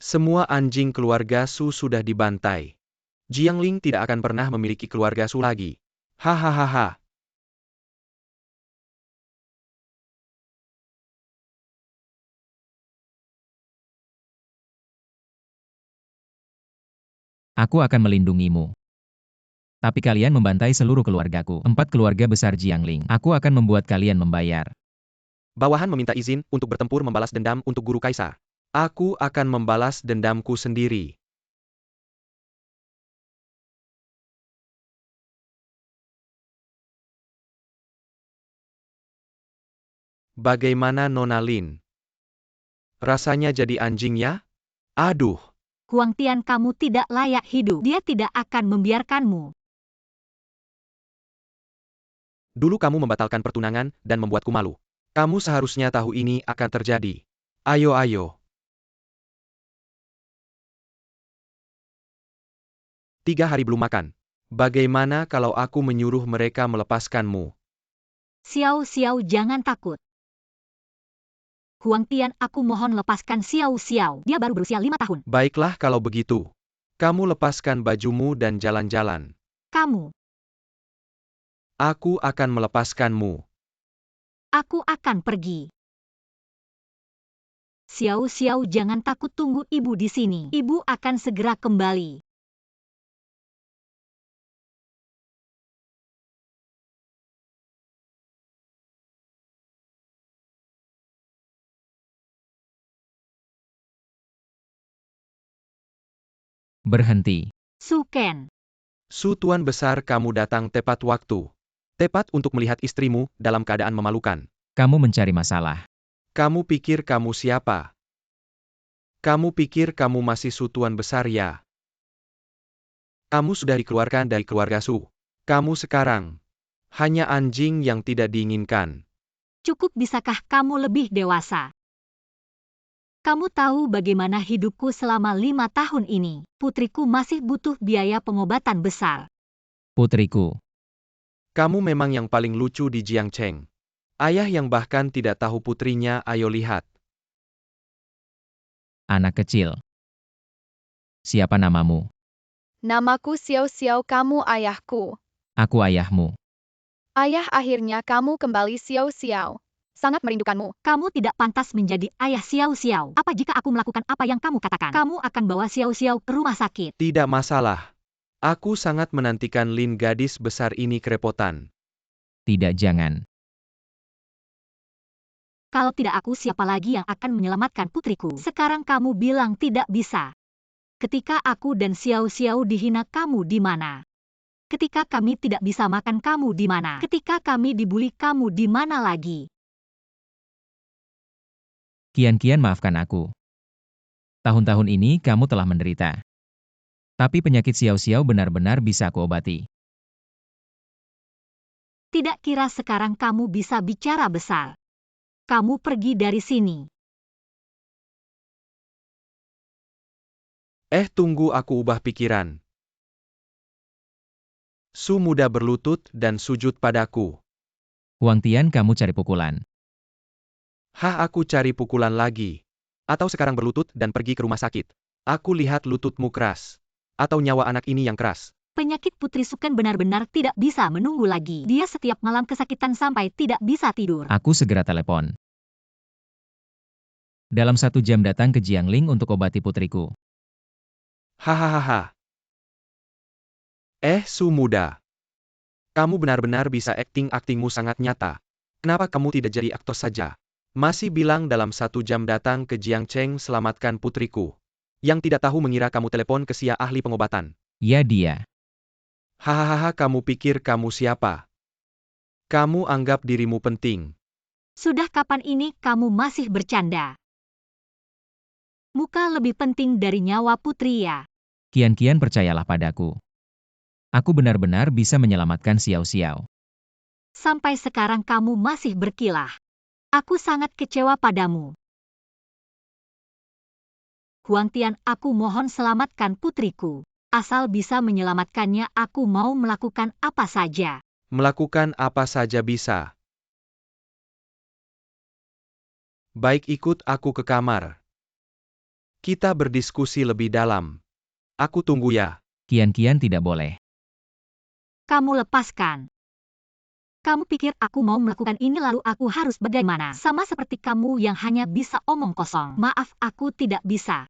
Semua anjing keluarga Su sudah dibantai. Jiangling tidak akan pernah memiliki keluarga Su lagi. Hahaha. Aku akan melindungimu. Tapi kalian membantai seluruh keluargaku. 4 keluarga besar Jiangling. Aku akan membuat kalian membayar. Bawahan meminta izin untuk bertempur membalas dendam untuk guru kaisar. Aku akan membalas dendamku sendiri. Bagaimana Nona Lin? Rasanya jadi anjing ya? Aduh. Huang Tian, kamu tidak layak hidup. Dia tidak akan membiarkanmu. Dulu kamu membatalkan pertunangan dan membuatku malu. Kamu seharusnya tahu ini akan terjadi. Ayo. 3 hari belum makan. Bagaimana kalau aku menyuruh mereka melepaskanmu? Xiao, jangan takut. Huang Tian, aku mohon lepaskan Xiao. Dia baru berusia 5 tahun. Baiklah kalau begitu. Kamu lepaskan bajumu dan jalan-jalan. Kamu. Aku akan melepaskanmu. Aku akan pergi. Xiao, jangan takut, tunggu ibu di sini. Ibu akan segera kembali. Berhenti. Su Ken. Su Tuan Besar, kamu datang tepat waktu. Tepat untuk melihat istrimu dalam keadaan memalukan. Kamu mencari masalah. Kamu pikir kamu siapa? Kamu pikir kamu masih Su Tuan Besar ya? Kamu sudah dikeluarkan dari keluarga Su. Kamu sekarang hanya anjing yang tidak diinginkan. Cukup, bisakah kamu lebih dewasa? Kamu tahu bagaimana hidupku selama 5 tahun ini. Putriku masih butuh biaya pengobatan besar. Putriku. Kamu memang yang paling lucu di Jiangcheng. Ayah yang bahkan tidak tahu putrinya, ayo lihat. Anak kecil. Siapa namamu? Namaku Xiao, kamu ayahku. Aku ayahmu. Ayah, akhirnya kamu kembali Xiao. Sangat merindukanmu. Kamu tidak pantas menjadi ayah Xiao. Apa jika aku melakukan apa yang kamu katakan? Kamu akan bawa Xiao ke rumah sakit. Tidak masalah. Aku sangat menantikan Lin, gadis besar ini kerepotan. Tidak, jangan. Kalau tidak aku, siapa lagi yang akan menyelamatkan putriku? Sekarang kamu bilang tidak bisa. Ketika aku dan Xiao dihina, kamu di mana? Ketika kami tidak bisa makan, kamu di mana? Ketika kami dibully, kamu di mana lagi? Kian, maafkan aku. Tahun-tahun ini kamu telah menderita. Tapi penyakit Xiao benar-benar bisa aku obati. Tidak kira sekarang kamu bisa bicara besar. Kamu pergi dari sini. Tunggu, aku ubah pikiran. Su muda berlutut dan sujud padaku. Huang Tian, kamu cari pukulan. Aku cari pukulan lagi. Atau sekarang berlutut dan pergi ke rumah sakit. Aku lihat lututmu keras. Atau nyawa anak ini yang keras. Penyakit Putri Suken benar-benar tidak bisa menunggu lagi. Dia setiap malam kesakitan sampai tidak bisa tidur. Aku segera telepon. Dalam 1 jam datang ke Jiangling untuk obati putriku. Hahaha. Su muda. Kamu benar-benar bisa aktingmu sangat nyata. Kenapa kamu tidak jadi aktor saja? Masih bilang dalam 1 jam datang ke Jiangcheng selamatkan putriku. Yang tidak tahu mengira kamu telepon ke Sia ahli pengobatan. Ya, dia. Hahaha, kamu pikir kamu siapa? Kamu anggap dirimu penting. Sudah kapan ini kamu masih bercanda? Muka lebih penting dari nyawa putri ya. Kian, percayalah padaku. Aku benar-benar bisa menyelamatkan Xiao. Sampai sekarang kamu masih berkilah. Aku sangat kecewa padamu. Huang Tian, aku mohon selamatkan putriku. Asal bisa menyelamatkannya, aku mau melakukan apa saja. Melakukan apa saja bisa. Baik, ikut aku ke kamar. Kita berdiskusi lebih dalam. Aku tunggu ya. Kian-kian tidak boleh. Kamu lepaskan. Kamu pikir aku mau melakukan ini lalu aku harus bagaimana? Sama seperti kamu yang hanya bisa omong kosong. Maaf, aku tidak bisa.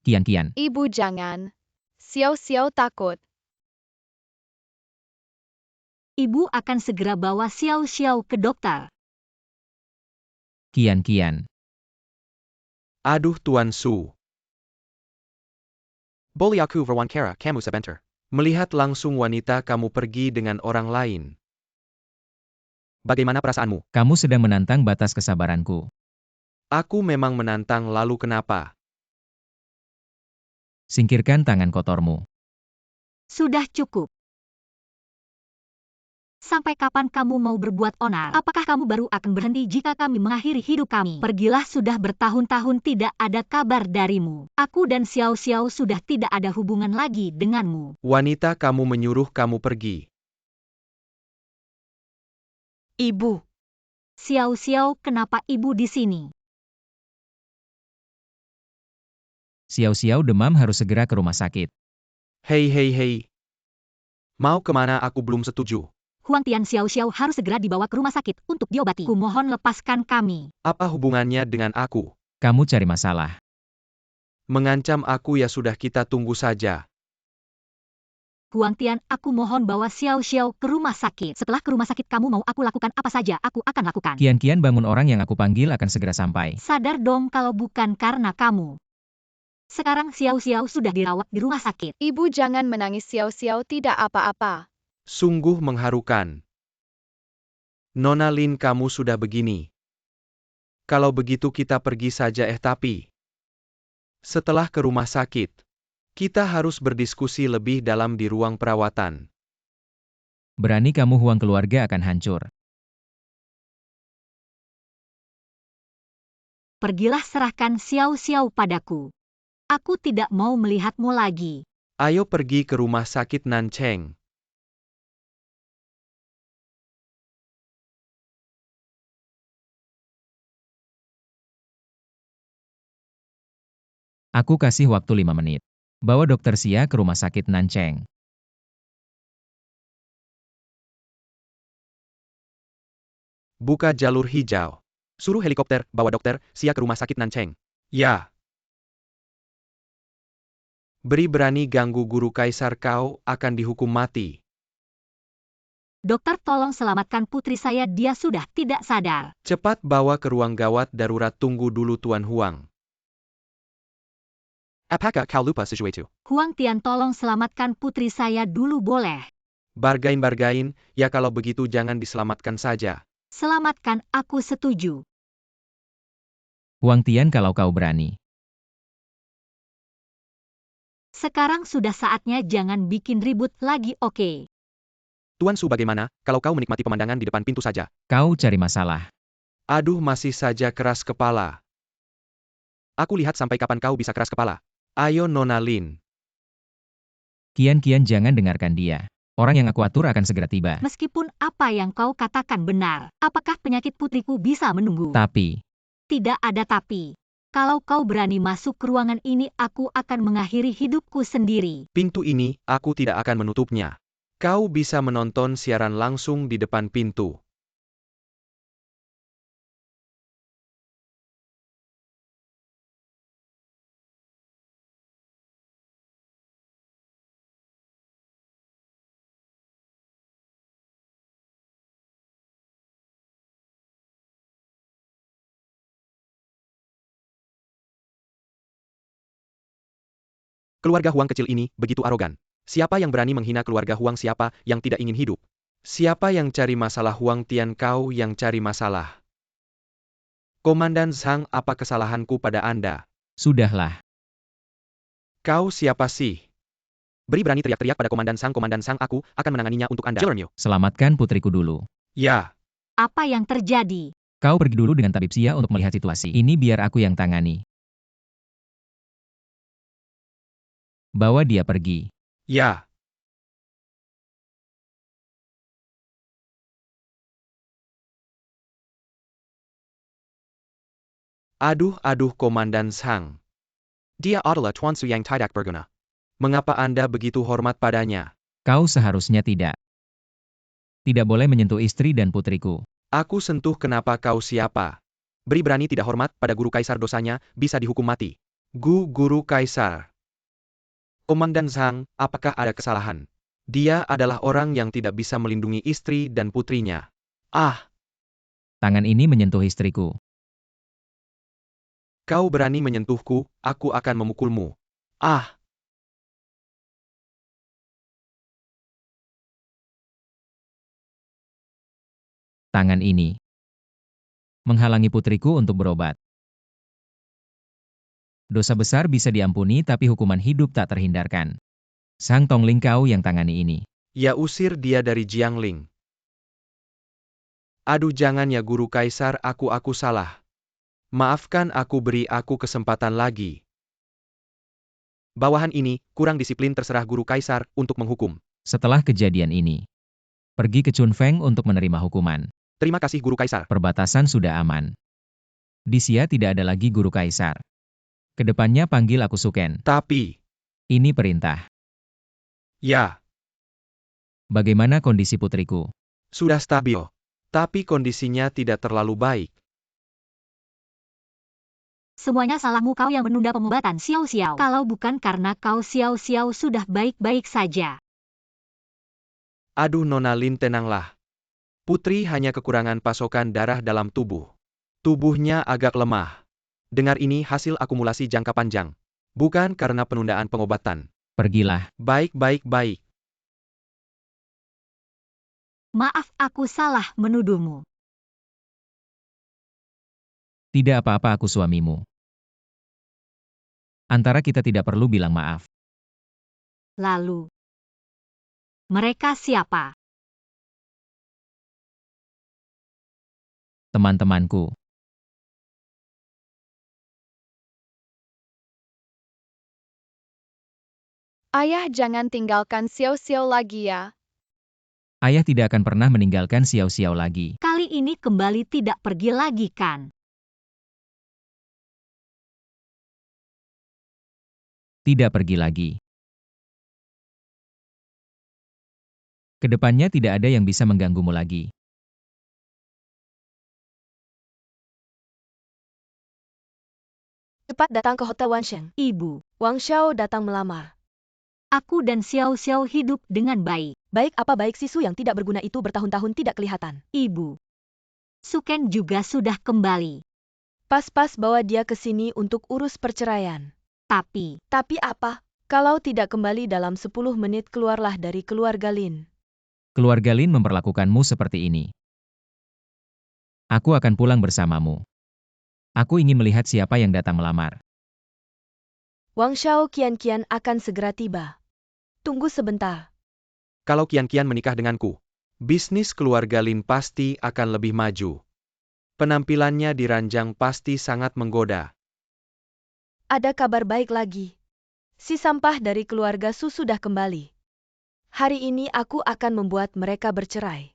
Kian-kian. Ibu jangan. Xiao Xiao takut. Ibu akan segera bawa Xiao Xiao ke dokter. Kian-kian. Aduh Tuan Su. Boleh aku wawancara kamu sebentar? Melihat langsung wanita kamu pergi dengan orang lain. Bagaimana perasaanmu? Kamu sedang menantang batas kesabaranku. Aku memang menantang, lalu kenapa? Singkirkan tangan kotormu. Sudah cukup. Sampai kapan kamu mau berbuat onar? Apakah kamu baru akan berhenti jika kami mengakhiri hidup kami? Pergilah, sudah bertahun-tahun tidak ada kabar darimu. Aku dan Xiao Xiao sudah tidak ada hubungan lagi denganmu. Wanita, kamu menyuruh kamu pergi. Ibu. Xiao Xiao, kenapa ibu di sini? Xiao-xiao demam, harus segera ke rumah sakit. Hei hei hei. Mau kemana? Aku belum setuju. Huang Tian, Xiao Xiao harus segera dibawa ke rumah sakit untuk diobati. Kumohon lepaskan kami. Apa hubungannya dengan aku? Kamu cari masalah. Mengancam aku ya, sudah, kita tunggu saja. Huang Tian, aku mohon bawa Xiao Xiao ke rumah sakit. Setelah ke rumah sakit kamu mau aku lakukan apa saja, aku akan lakukan. Kian-kian, bangun, orang yang aku panggil akan segera sampai. Sadar dong kalau bukan karena kamu. Sekarang Xiao Xiao sudah dirawat di rumah sakit. Ibu jangan menangis, Xiao Xiao tidak apa-apa. Sungguh mengharukan. Nona Lin, kamu sudah begini. Kalau begitu kita pergi saja tapi. Setelah ke rumah sakit, kita harus berdiskusi lebih dalam di ruang perawatan. Berani kamu, Huang, keluarga akan hancur. Pergilah, serahkan Xiao Xiao padaku. Aku tidak mau melihatmu lagi. Ayo pergi ke rumah sakit Nancheng. Aku kasih waktu 5 menit. Bawa dokter Xia ke rumah sakit Nancheng. Buka jalur hijau. Suruh helikopter bawa dokter Xia ke rumah sakit Nancheng. Ya. Beri berani ganggu guru kaisar, kau akan dihukum mati. Dokter, tolong selamatkan putri saya, dia sudah tidak sadar. Cepat bawa ke ruang gawat darurat. Tunggu dulu Tuan Huang. Apakah kau lupa sesuatu? Huang Tian, tolong selamatkan putri saya dulu boleh? Bargain-bargain, ya kalau begitu jangan diselamatkan saja. Selamatkan, aku setuju. Huang Tian, kalau kau berani. Sekarang sudah saatnya, jangan bikin ribut lagi, oke? Tuan Su, bagaimana kalau kau menikmati pemandangan di depan pintu saja? Kau cari masalah. Aduh, masih saja keras kepala. Aku lihat sampai kapan kau bisa keras kepala. Ayo Nona Lin. Kian-kian, jangan dengarkan dia. Orang yang aku atur akan segera tiba. Meskipun apa yang kau katakan benar, apakah penyakit putriku bisa menunggu? Tapi, Tidak ada tapi. Kalau kau berani masuk ke ruangan ini, aku akan mengakhiri hidupku sendiri. Pintu ini, aku tidak akan menutupnya. Kau bisa menonton siaran langsung di depan pintu. Keluarga Huang kecil ini begitu arogan. Siapa yang berani menghina keluarga Huang? Siapa yang tidak ingin hidup? Siapa yang cari masalah? Huang Tian, kau yang cari masalah. Komandan Zhang, apa kesalahanku pada Anda? sudahlah. Kau siapa sih? Beri berani teriak-teriak pada Komandan Zhang. Komandan Zhang, aku akan menanganinya untuk Anda. Jeronyo. Selamatkan putriku dulu. Ya. Apa yang terjadi? Kau pergi dulu dengan tabib Xia untuk melihat situasi. Ini biar aku yang tangani. Bawa dia pergi. Ya. Aduh, Komandan Zhang. Dia adalah Tuan Su yang tidak berguna. Mengapa Anda begitu hormat padanya? Kau seharusnya tidak. Tidak boleh menyentuh istri dan putriku. Aku sentuh kenapa kau siapa? Beri berani tidak hormat pada guru kaisar dosanya, bisa dihukum mati. Guru kaisar. Komandan Zhang, apakah ada kesalahan? Dia adalah orang yang tidak bisa melindungi istri dan putrinya. Ah, Tangan ini menyentuh istriku. kau berani menyentuhku, aku akan memukulmu. Ah, Tangan ini menghalangi putriku untuk berobat. Dosa besar bisa diampuni tapi hukuman hidup tak terhindarkan. Sang Tongling kau yang tangani ini. ya usir dia dari Jiangling. Aduh jangan ya guru kaisar, aku salah. Maafkan beri aku kesempatan lagi. Bawahan ini, kurang disiplin terserah guru kaisar untuk menghukum. Setelah kejadian ini, pergi ke Chunfeng untuk menerima hukuman. Terima kasih guru kaisar. Perbatasan sudah aman. Di Xia tidak ada lagi guru kaisar. Kedepannya panggil aku Suken. Tapi, Ini perintah. ya, Bagaimana kondisi putriku? sudah stabil. Tapi kondisinya tidak terlalu baik. Semuanya salahmu, kau yang menunda pengobatan Xiao Xiao. Kalau bukan karena kau, Xiao Xiao sudah baik-baik saja. Aduh Nona Lin, tenanglah. Putri hanya kekurangan pasokan darah dalam tubuh. Tubuhnya agak lemah. Dengar ini hasil akumulasi jangka panjang. Bukan karena penundaan pengobatan. Pergilah. Baik. Maaf, aku salah menuduhmu. Tidak apa-apa, aku suamimu. Antara kita tidak perlu bilang maaf. Lalu, mereka siapa? Teman-temanku. Ayah jangan tinggalkan Xiao Xiao lagi ya. Ayah tidak akan pernah meninggalkan Xiao Xiao lagi. Kali ini kembali tidak pergi lagi kan? Tidak pergi lagi. Kedepannya tidak ada yang bisa mengganggumu lagi. Cepat datang ke Hotel Wansheng. Ibu, Wang Xiao datang melamar. aku dan Xiao Xiao hidup dengan baik. Baik apa baik Sisu yang tidak berguna itu bertahun-tahun tidak kelihatan. Ibu, Suken juga sudah kembali. Pas-pas bawa dia ke sini untuk urus perceraian. Tapi, Tapi apa? Kalau tidak kembali dalam 10 menit keluarlah dari keluarga Lin. Keluarga Lin memperlakukanmu seperti ini. Aku akan pulang bersamamu. Aku ingin melihat siapa yang datang melamar. Wang Xiao kian-kian akan segera tiba. Tunggu sebentar. Kalau Kian menikah denganku, bisnis keluarga Lin pasti akan lebih maju. Penampilannya di ranjang pasti sangat menggoda. Ada kabar baik lagi. Si sampah dari keluarga Su sudah kembali. Hari ini aku akan membuat mereka bercerai.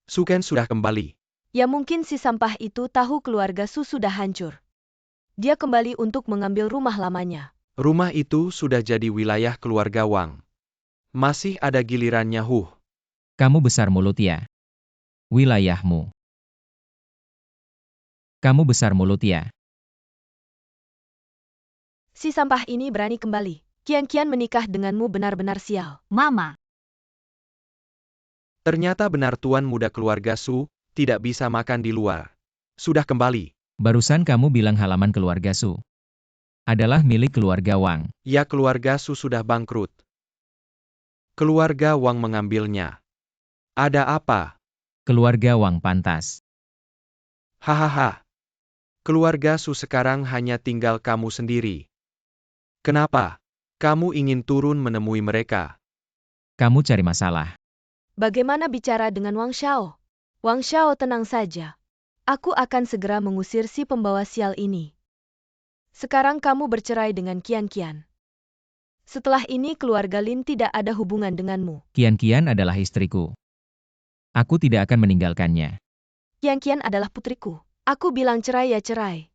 Suken sudah kembali. Ya mungkin si sampah itu tahu keluarga Su sudah hancur. Dia kembali untuk mengambil rumah lamanya. Rumah itu sudah jadi wilayah keluarga Wang. Masih ada gilirannya Kamu besar mulut ya. Wilayahmu. Kamu besar mulut ya. Si sampah ini berani kembali. Kian-kian menikah denganmu benar-benar sial. Mama, Ternyata benar tuan muda keluarga Su, tidak bisa makan di luar. Sudah kembali. Barusan kamu bilang halaman keluarga Su adalah milik keluarga Wang. Ya keluarga Su sudah bangkrut. Keluarga Wang mengambilnya. Ada apa? Keluarga Wang pantas. Hahaha. Keluarga Su sekarang hanya tinggal kamu sendiri. Kenapa? Kamu ingin turun menemui mereka? Kamu cari masalah. Bagaimana bicara dengan Wang Xiao? Wang Xiao tenang saja. Aku akan segera mengusir si pembawa sial ini. Sekarang kamu bercerai dengan Kian-kian. Setelah ini keluarga Lin tidak ada hubungan denganmu. Kian adalah istriku. Aku tidak akan meninggalkannya. Kian-kian adalah putriku. Aku bilang cerai ya cerai.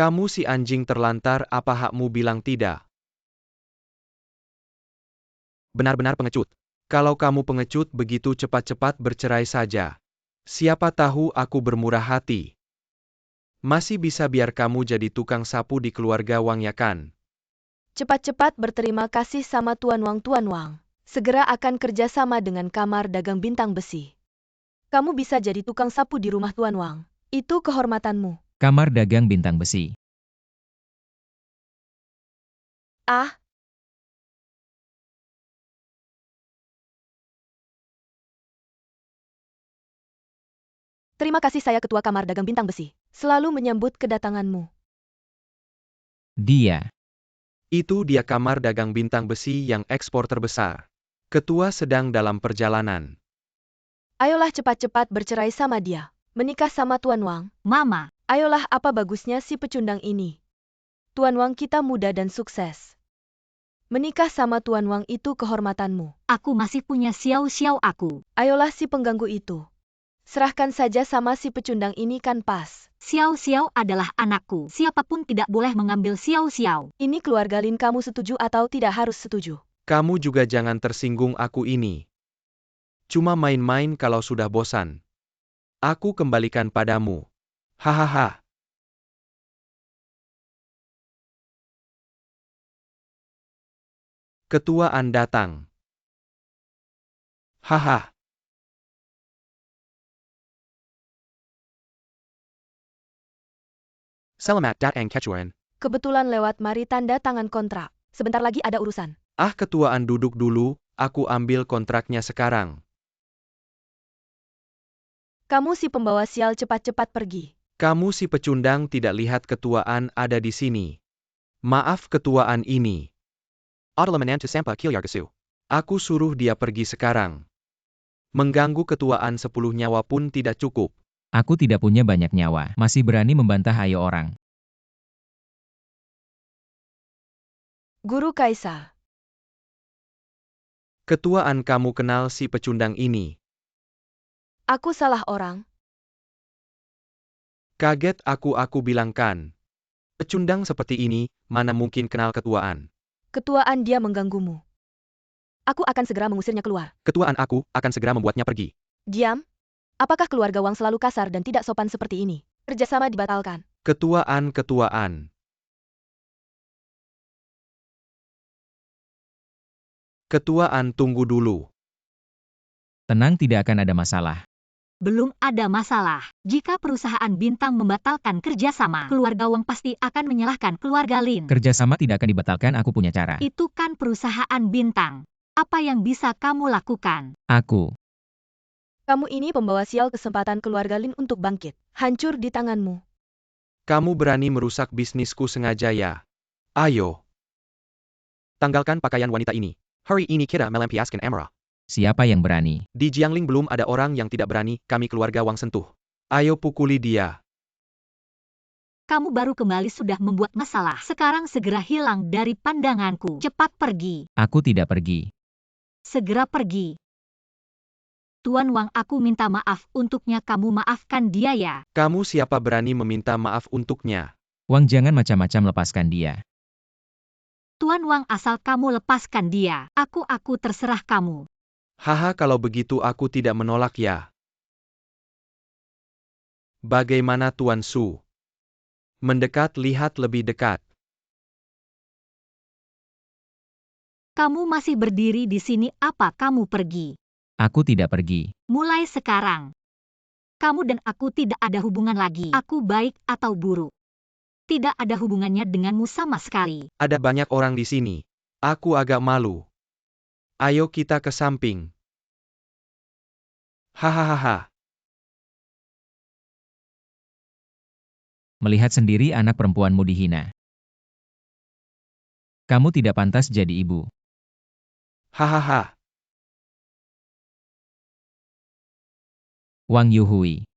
Kamu si anjing terlantar, apa hakmu bilang tidak? Benar-benar pengecut. Kalau kamu pengecut begitu cepat-cepat bercerai saja. Siapa tahu aku bermurah hati. Masih bisa biar kamu jadi tukang sapu di keluarga Wang ya kan? Cepat-cepat berterima kasih sama Tuan Wang. Segera akan kerja sama dengan kamar dagang bintang besi. Kamu bisa jadi tukang sapu di rumah Tuan Wang. Itu kehormatanmu. Kamar dagang bintang besi. Ah, terima kasih saya ketua kamar dagang bintang besi. Selalu menyambut kedatanganmu. Dia. Itu dia kamar dagang bintang besi yang ekspor terbesar. Ketua sedang dalam perjalanan. Ayolah cepat-cepat bercerai sama dia. Menikah sama Tuan Wang. Mama, Ayolah, apa bagusnya si pecundang ini? Tuan Wang kita muda dan sukses. Menikah sama Tuan Wang itu kehormatanmu. aku masih punya Xiao aku. Ayolah si pengganggu itu. Serahkan saja sama si pecundang ini kan pas. Xiao adalah anakku. Siapapun tidak boleh mengambil Xiao. Ini keluarga Lin, kamu setuju atau tidak harus setuju? Kamu juga jangan tersinggung, aku ini cuma main-main. Kalau sudah bosan, aku kembalikan padamu. Hahaha. Ketuaan datang. Haha. Selamat datang Ketuaan. Kebetulan lewat, mari tanda tangan kontrak. Sebentar lagi ada urusan. Ah, ketuaan duduk dulu, aku ambil kontraknya sekarang. Kamu si pembawa sial, cepat-cepat pergi. Kamu si pecundang tidak lihat ketuaan ada di sini. Maaf ketuaan ini. Adalaman to Sampa Kilyargasu. Aku suruh dia pergi sekarang. Mengganggu ketuaan 10 nyawa pun tidak cukup. Aku tidak punya banyak nyawa. Masih berani membantah ayo orang. Guru Kaisar. Ketuaan kamu kenal si pecundang ini. Aku salah orang. Kaget aku bilangkan. Pecundang seperti ini, mana mungkin kenal ketuaan. Ketuaan dia mengganggumu. Aku akan segera mengusirnya keluar. Ketuaan aku akan segera membuatnya pergi. Diam. Apakah keluarga Wang selalu kasar dan tidak sopan seperti ini? Kerjasama dibatalkan. Ketuaan. Ketuaan, tunggu dulu. Tenang, tidak akan ada masalah. Belum ada masalah. Jika perusahaan bintang membatalkan kerjasama, keluarga Wang pasti akan menyalahkan keluarga Lin. Kerjasama tidak akan dibatalkan, aku punya cara. Itu kan perusahaan bintang. Apa yang bisa kamu lakukan? Aku. Kamu ini pembawa sial, kesempatan keluarga Lin untuk bangkit. Hancur di tanganmu. Kamu berani merusak bisnisku sengaja ya? Ayo. Tanggalkan pakaian wanita ini. Hari ini kita melampiaskan amarah. Siapa yang berani? Di Jiangling belum ada orang yang tidak berani, kami keluarga Wang sentuh. Ayo pukuli dia. Kamu baru kembali sudah membuat masalah. Sekarang segera hilang dari pandanganku. Cepat pergi. Aku tidak pergi. Segera pergi. Tuan Wang, aku minta maaf untuknya, kamu maafkan dia ya. Kamu siapa berani meminta maaf untuknya? Wang, jangan macam-macam, lepaskan dia. Tuan Wang, asal kamu lepaskan dia. Aku terserah kamu. Haha, kalau begitu aku tidak menolak ya. Bagaimana Tuan Su? Mendekat, lihat lebih dekat. Kamu masih berdiri di sini, apa kamu pergi? Aku tidak pergi. Mulai sekarang, kamu dan aku tidak ada hubungan lagi. Aku baik atau buruk, tidak ada hubungannya denganmu sama sekali. Ada banyak orang di sini. Aku agak malu. Ayo kita ke samping. Hahaha. Melihat sendiri anak perempuanmu dihina. Kamu tidak pantas jadi ibu. Hahaha. Wang Yuhui.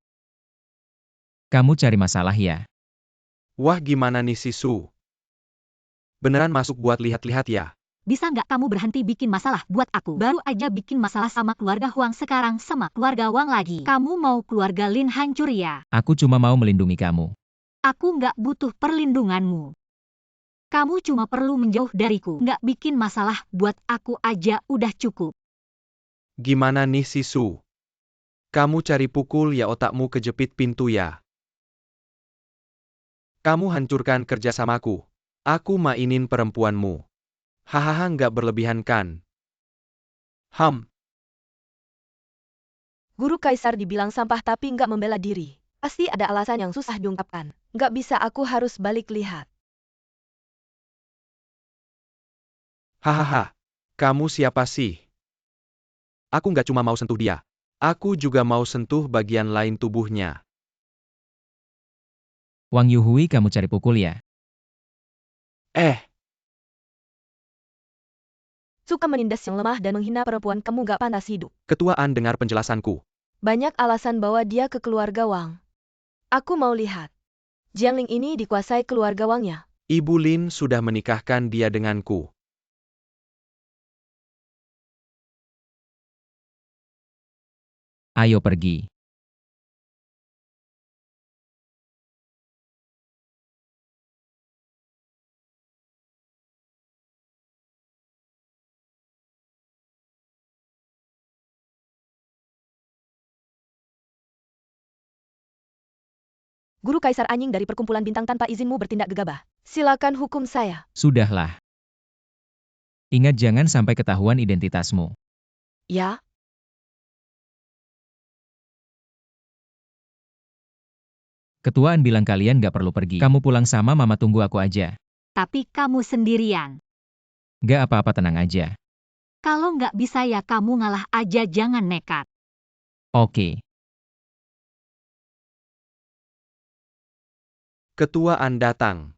Kamu cari masalah ya? Wah, gimana nih si Su? Beneran masuk buat lihat-lihat ya? Bisa nggak kamu berhenti bikin masalah buat aku? Baru aja bikin masalah sama keluarga Huang, sekarang sama keluarga Wang lagi. Kamu mau keluarga Lin hancur ya? Aku cuma mau melindungi kamu. Aku nggak butuh perlindunganmu. Kamu cuma perlu menjauh dariku. Nggak bikin masalah buat aku aja udah cukup. Gimana nih si Su? Kamu cari pukul ya otakmu kejepit pintu ya. Kamu hancurkan kerjasamaku. Aku mainin perempuanmu. Hahaha nggak berlebihan kan? Guru Kaisar dibilang sampah tapi nggak membela diri. Pasti ada alasan yang susah diungkapkan. Nggak bisa, aku harus balik lihat. Hahaha. Kamu siapa sih? Aku nggak cuma mau sentuh dia. Aku juga mau sentuh bagian lain tubuhnya. Wang Yuhui, kamu cari pukul ya? Suka menindas yang lemah dan menghina perempuan, kamu nggak pantas hidup. Ketua An dengar penjelasanku. Banyak alasan bawa dia ke keluarga Wang. Aku mau lihat. Jiangling ini dikuasai keluarga Wangnya. Ibu Lin sudah menikahkan dia denganku. Ayo pergi. Guru Kaisar anjing dari perkumpulan bintang tanpa izinmu bertindak gegabah. Silakan hukum saya. Sudahlah. Ingat jangan sampai ketahuan identitasmu. Ya? Ketuaan bilang kalian gak perlu pergi. Kamu pulang sama mama, tunggu aku aja. Tapi kamu sendirian. Gak apa-apa, tenang aja. Kalau nggak bisa ya kamu ngalah aja, jangan nekat. Oke. Ketua An datang.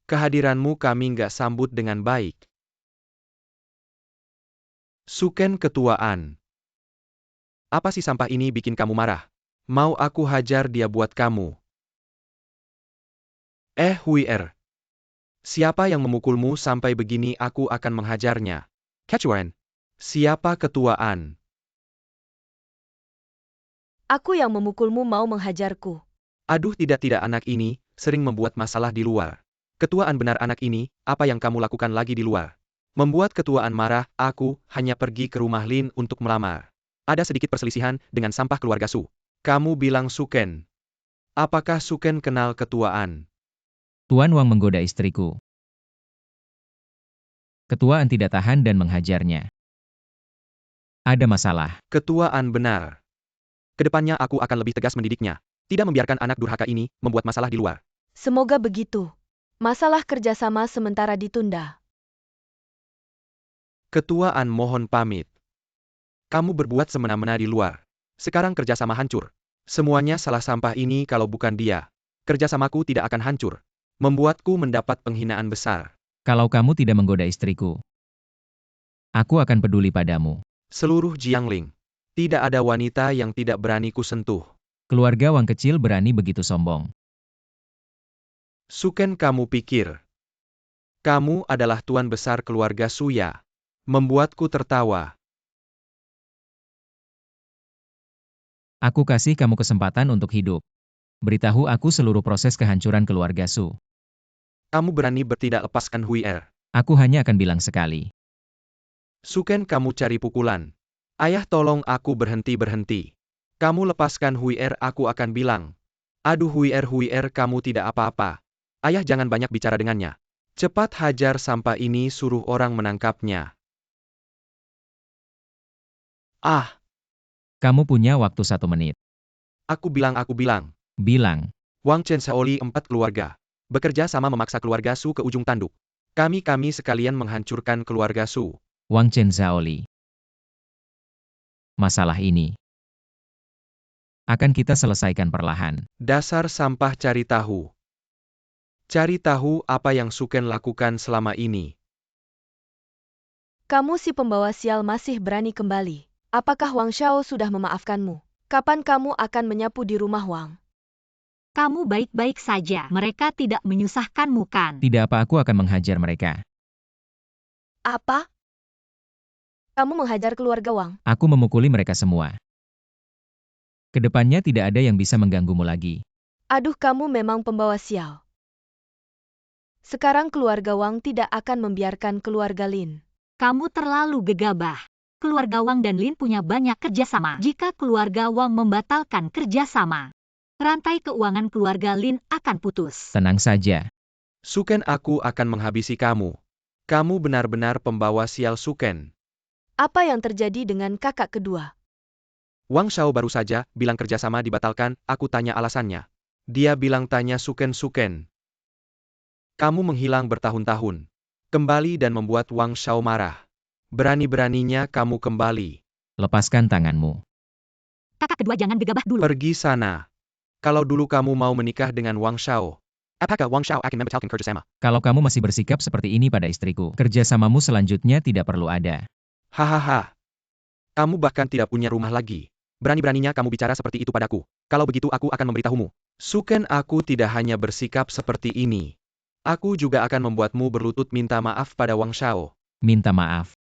Kehadiranmu kami nggak sambut dengan baik. Suken Ketua An. Apa sih sampah ini bikin kamu marah? Mau aku hajar dia buat kamu. Huier. Siapa yang memukulmu sampai begini? Aku akan menghajarnya. Kecuan. Siapa Ketua An? Aku yang memukulmu, mau menghajarku. Aduh, tidak anak ini sering membuat masalah di luar. Ketua An benar anak ini, apa yang kamu lakukan lagi di luar? Membuat Ketua An marah, aku hanya pergi ke rumah Lin untuk melamar. Ada sedikit perselisihan dengan sampah keluarga Su. Kamu bilang Suken. Apakah Suken kenal Ketua An? Tuan Wang menggoda istriku. Ketua An tidak tahan dan menghajarnya. Ada masalah. Ketua An benar. Kedepannya aku akan lebih tegas mendidiknya. Tidak membiarkan anak durhaka ini membuat masalah di luar. Semoga begitu. Masalah kerjasama sementara ditunda. Ketua An mohon pamit. Kamu berbuat semena-mena di luar. Sekarang kerjasama hancur. Semuanya salah sampah ini, kalau bukan dia. Kerjasamaku tidak akan hancur. Membuatku mendapat penghinaan besar. Kalau kamu tidak menggoda istriku, aku akan peduli padamu. Seluruh Jiangling. Tidak ada wanita yang tidak berani ku sentuh. Keluarga Wang kecil berani begitu sombong. Suken, kamu pikir kamu adalah tuan besar keluarga Suya. Membuatku tertawa. Aku kasih kamu kesempatan untuk hidup. Beritahu aku seluruh proses kehancuran keluarga Su. Kamu berani bertindak, lepaskan Huier. Aku hanya akan bilang sekali. Suken, kamu cari pukulan. Ayah, tolong aku berhenti. Kamu lepaskan Huier, aku akan bilang. Aduh Huier, kamu tidak apa-apa. Ayah, jangan banyak bicara dengannya. Cepat hajar sampah ini, suruh orang menangkapnya. Kamu punya waktu 1 menit. Aku bilang. Bilang. Wang Chen Shaoli 4 keluarga. Bekerja sama memaksa keluarga Su ke ujung tanduk. Kami sekalian menghancurkan keluarga Su. Wang Chen Zhaoli. Masalah ini akan kita selesaikan perlahan. Dasar sampah cari tahu. Cari tahu apa yang Suken lakukan selama ini. Kamu si pembawa sial masih berani kembali. Apakah Wang Xiao sudah memaafkanmu? Kapan kamu akan menyapu di rumah Wang? Kamu baik-baik saja. Mereka tidak menyusahkanmu kan? Tidak apa, aku akan menghajar mereka. Apa? Kamu menghajar keluarga Wang? Aku memukuli mereka semua. Kedepannya tidak ada yang bisa mengganggumu lagi. Aduh, kamu memang pembawa sial. Sekarang keluarga Wang tidak akan membiarkan keluarga Lin. Kamu terlalu gegabah. Keluarga Wang dan Lin punya banyak kerjasama. Jika keluarga Wang membatalkan kerjasama, rantai keuangan keluarga Lin akan putus. Tenang saja. Suken, aku akan menghabisi kamu. Kamu benar-benar pembawa sial, Suken. Apa yang terjadi dengan kakak kedua? Wang Shao baru saja bilang kerjasama dibatalkan, aku tanya alasannya. Dia bilang tanya Suken. Kamu menghilang bertahun-tahun. Kembali dan membuat Wang Shao marah. Berani-beraninya kamu kembali. Lepaskan tanganmu. Kakak kedua jangan gegabah dulu. Pergi sana. Kalau dulu kamu mau menikah dengan Wang Shao, apakah Wang Shao akan membatalkan kerjasama? Kalau kamu masih bersikap seperti ini pada istriku, kerjasamamu selanjutnya tidak perlu ada. Hahaha. Kamu bahkan tidak punya rumah lagi. Berani-beraninya kamu bicara seperti itu padaku. Kalau begitu aku akan memberitahumu. Suken, aku tidak hanya bersikap seperti ini. Aku juga akan membuatmu berlutut minta maaf pada Wang Shao. Minta maaf.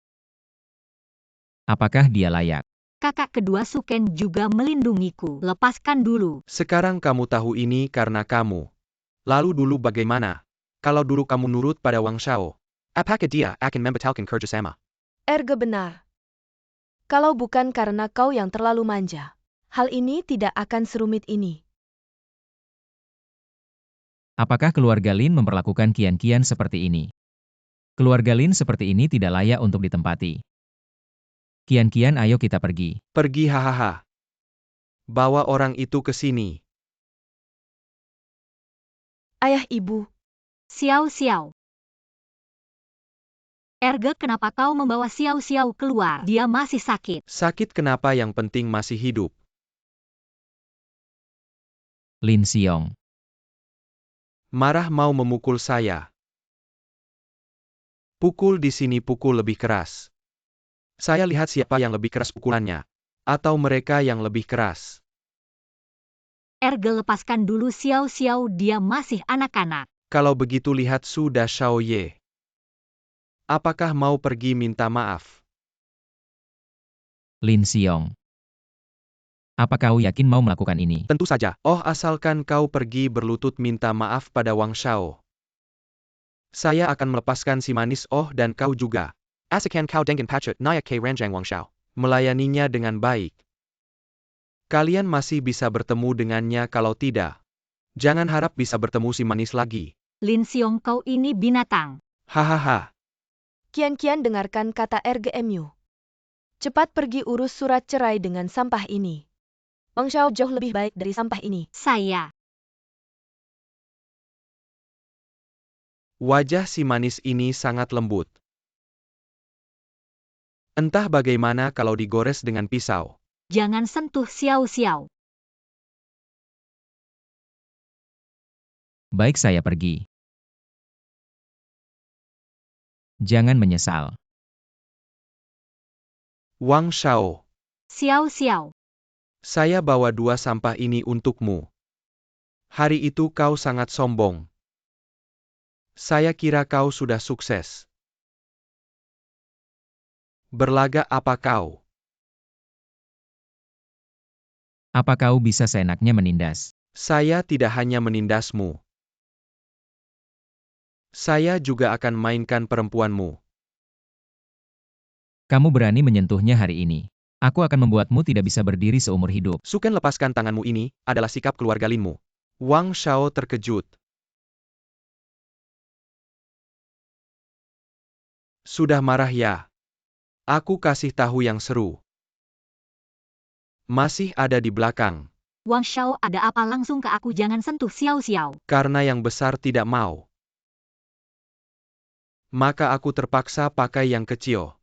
Apakah dia layak? Kakak kedua Suken juga melindungiku. Lepaskan dulu. Sekarang kamu tahu ini karena kamu. Lalu dulu bagaimana? Kalau dulu kamu nurut pada Wang Shao, apakah dia akan membatalkan kerjasama? Erge benar. Kalau bukan karena kau yang terlalu manja, hal ini tidak akan serumit ini. Apakah keluarga Lin memperlakukan Kian-Kian seperti ini? Keluarga Lin seperti ini tidak layak untuk ditempati. Kian-Kian, ayo kita pergi. Pergi, hahaha. Bawa orang itu ke sini. Ayah ibu, Xiao. Erge, kenapa kau membawa Xiao keluar? Dia masih sakit. Sakit kenapa, yang penting masih hidup. Lin Xiong. Marah mau memukul saya. Pukul di sini, pukul lebih keras. Saya lihat siapa yang lebih keras pukulannya. Atau mereka yang lebih keras. Erge, lepaskan dulu Xiao, dia masih anak-anak. Kalau begitu lihat sudah Shao Ye. Apakah mau pergi minta maaf? Lin Xiong. Apa kau yakin mau melakukan ini? Tentu saja. Oh, asalkan kau pergi berlutut minta maaf pada Wang Shao. Saya akan melepaskan si manis, oh, dan kau juga. Asakan kau dengan patut naik ke ranjang Wang Shao. Melayaninya dengan baik. Kalian masih bisa bertemu dengannya, kalau tidak, jangan harap bisa bertemu si manis lagi. Lin Xiong, kau ini binatang. Hahaha. Kian-Kian dengarkan kata RGMU. Cepat pergi urus surat cerai dengan sampah ini. Wang Shao jauh lebih baik dari sampah ini. Saya. Wajah si manis ini sangat lembut. Entah bagaimana kalau digores dengan pisau. Jangan sentuh Xiao. Baik, saya pergi. Jangan menyesal. Wang Shao, Xiao. saya bawa 2 sampah ini untukmu. Hari itu kau sangat sombong. Saya kira kau sudah sukses. Berlagak apa kau? Apa kau bisa seenaknya menindas? Saya tidak hanya menindasmu. Saya juga akan mainkan perempuanmu. Kamu berani menyentuhnya hari ini. Aku akan membuatmu tidak bisa berdiri seumur hidup. Suken, lepaskan tanganmu, ini adalah sikap keluarga Linmu. Wang Shao terkejut. Sudah marah ya? Aku kasih tahu yang seru. Masih ada di belakang. Wang Shao, ada apa? Langsung ke aku, jangan sentuh Xiao. Karena yang besar tidak mau, maka aku terpaksa pakai yang kecil.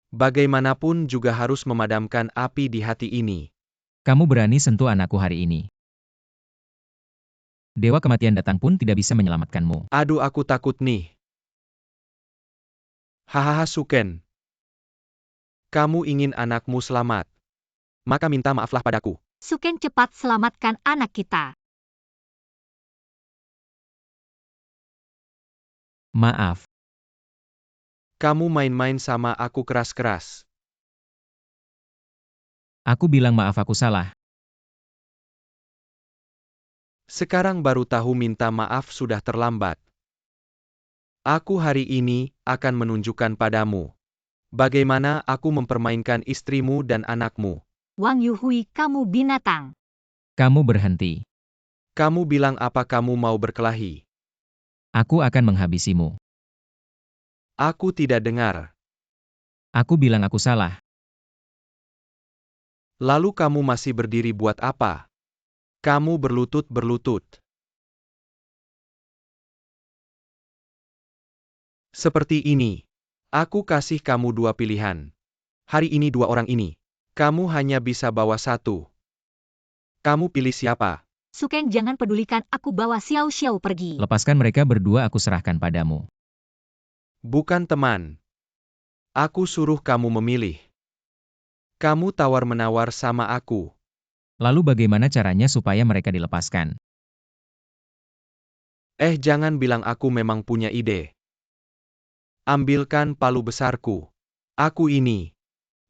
Bagaimanapun juga harus memadamkan api di hati ini. Kamu berani sentuh anakku hari ini. Dewa kematian datang pun tidak bisa menyelamatkanmu. Aduh, aku takut nih. Hahaha, Suken. Kamu ingin anakmu selamat. Maka minta maaflah padaku. Suken, cepat selamatkan anak kita. Maaf. Kamu main-main sama aku keras-keras. Aku bilang maaf, aku salah. Sekarang baru tahu minta maaf sudah terlambat. Aku hari ini akan menunjukkan padamu bagaimana aku mempermainkan istrimu dan anakmu. Wang Yuhui, kamu binatang. Kamu berhenti. Kamu bilang apa kamu mau berkelahi? Aku akan menghabisimu. Aku tidak dengar. Aku bilang aku salah. Lalu kamu masih berdiri buat apa? Kamu berlutut-berlutut. Seperti ini. Aku kasih kamu dua pilihan. Hari ini dua orang ini. Kamu hanya bisa bawa satu. Kamu pilih siapa? Suken, jangan pedulikan, aku bawa Xiao Xiao pergi. Lepaskan mereka berdua, aku serahkan padamu. Bukan teman. Aku suruh kamu memilih. Kamu tawar-menawar sama aku. Lalu bagaimana caranya supaya mereka dilepaskan? Jangan bilang aku memang punya ide. Ambilkan palu besarku. Aku ini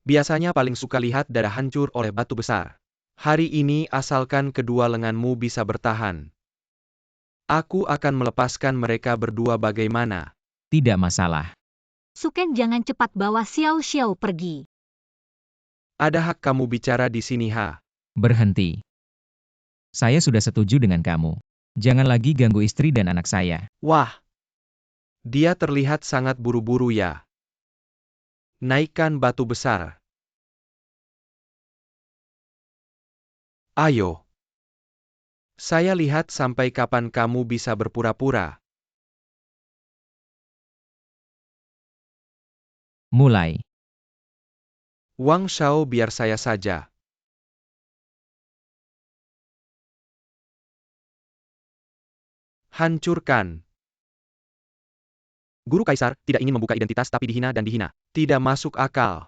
biasanya paling suka lihat darah hancur oleh batu besar. Hari ini asalkan kedua lenganmu bisa bertahan. Aku akan melepaskan mereka berdua bagaimana? Tidak masalah. Suken, jangan cepat bawa Xiao Xiao pergi. Ada hak kamu bicara di sini, ha? Berhenti. Saya sudah setuju dengan kamu. Jangan lagi ganggu istri dan anak saya. Wah, dia terlihat sangat buru-buru ya. Naikkan batu besar. Ayo. Saya lihat sampai kapan kamu bisa berpura-pura. Mulai. Wang Shao, biar saya saja. Hancurkan. Guru Kaisar tidak ingin membuka identitas tapi dihina dan dihina. Tidak masuk akal.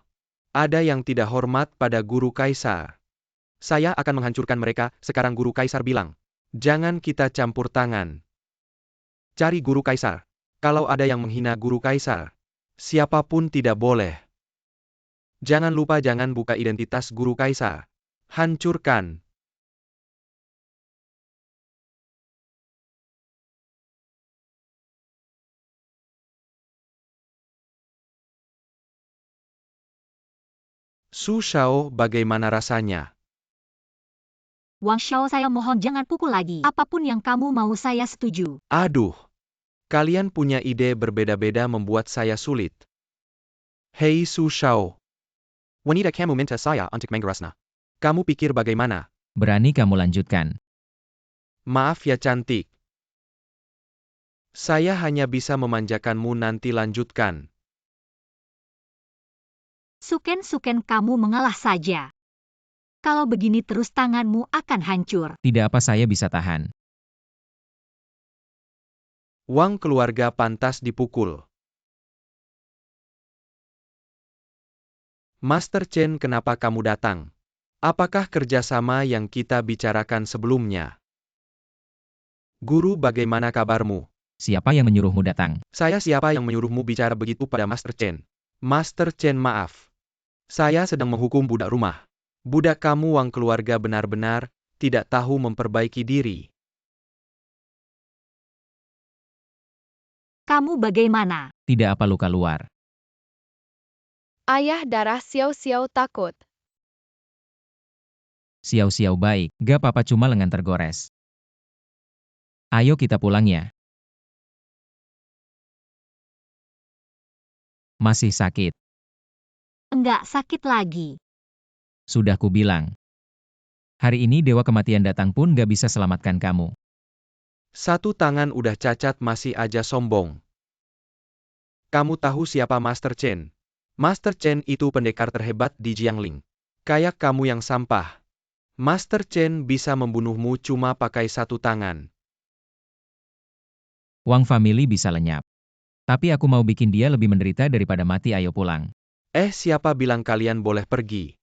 Ada yang tidak hormat pada Guru Kaisar. Saya akan menghancurkan mereka, sekarang Guru Kaisar bilang. Jangan kita campur tangan. Cari Guru Kaisar. Kalau ada yang menghina Guru Kaisar, siapapun tidak boleh. Jangan lupa jangan buka identitas Guru Kaisar. Hancurkan. Su Shao, bagaimana rasanya? Wang Xiao, saya mohon jangan pukul lagi. Apapun yang kamu mau saya setuju. Aduh. Kalian punya ide berbeda-beda membuat saya sulit. Hei Su Shao. Wanita kamu minta saya untuk menggerasnya. Kamu pikir bagaimana? Berani kamu lanjutkan. Maaf ya cantik. Saya hanya bisa memanjakanmu, nanti lanjutkan. Suken, kamu mengalah saja. Kalau begini terus tanganmu akan hancur. Tidak apa saya bisa tahan. Wang keluarga pantas dipukul. Master Chen, kenapa kamu datang? Apakah kerjasama yang kita bicarakan sebelumnya? Guru, bagaimana kabarmu? Siapa yang menyuruhmu datang? Saya siapa yang menyuruhmu bicara begitu pada Master Chen? Master Chen, maaf. Saya sedang menghukum budak rumah. Budak kamu Wang keluarga benar-benar tidak tahu memperbaiki diri. Kamu bagaimana? Tidak apa luka luar. Ayah darah Xiao Xiao takut. Xiao-xiao baik, gak apa-apa cuma lengan tergores. Ayo kita pulang ya. Masih sakit. Enggak sakit lagi. Sudah kubilang. Hari ini Dewa Kematian datang pun gak bisa selamatkan kamu. Satu tangan udah cacat masih aja sombong. Kamu tahu siapa Master Chen? Master Chen itu pendekar terhebat di Jiangling. Kayak kamu yang sampah. Master Chen bisa membunuhmu cuma pakai satu tangan. Wang family bisa lenyap. Tapi aku mau bikin dia lebih menderita daripada mati, ayo pulang. Siapa bilang kalian boleh pergi?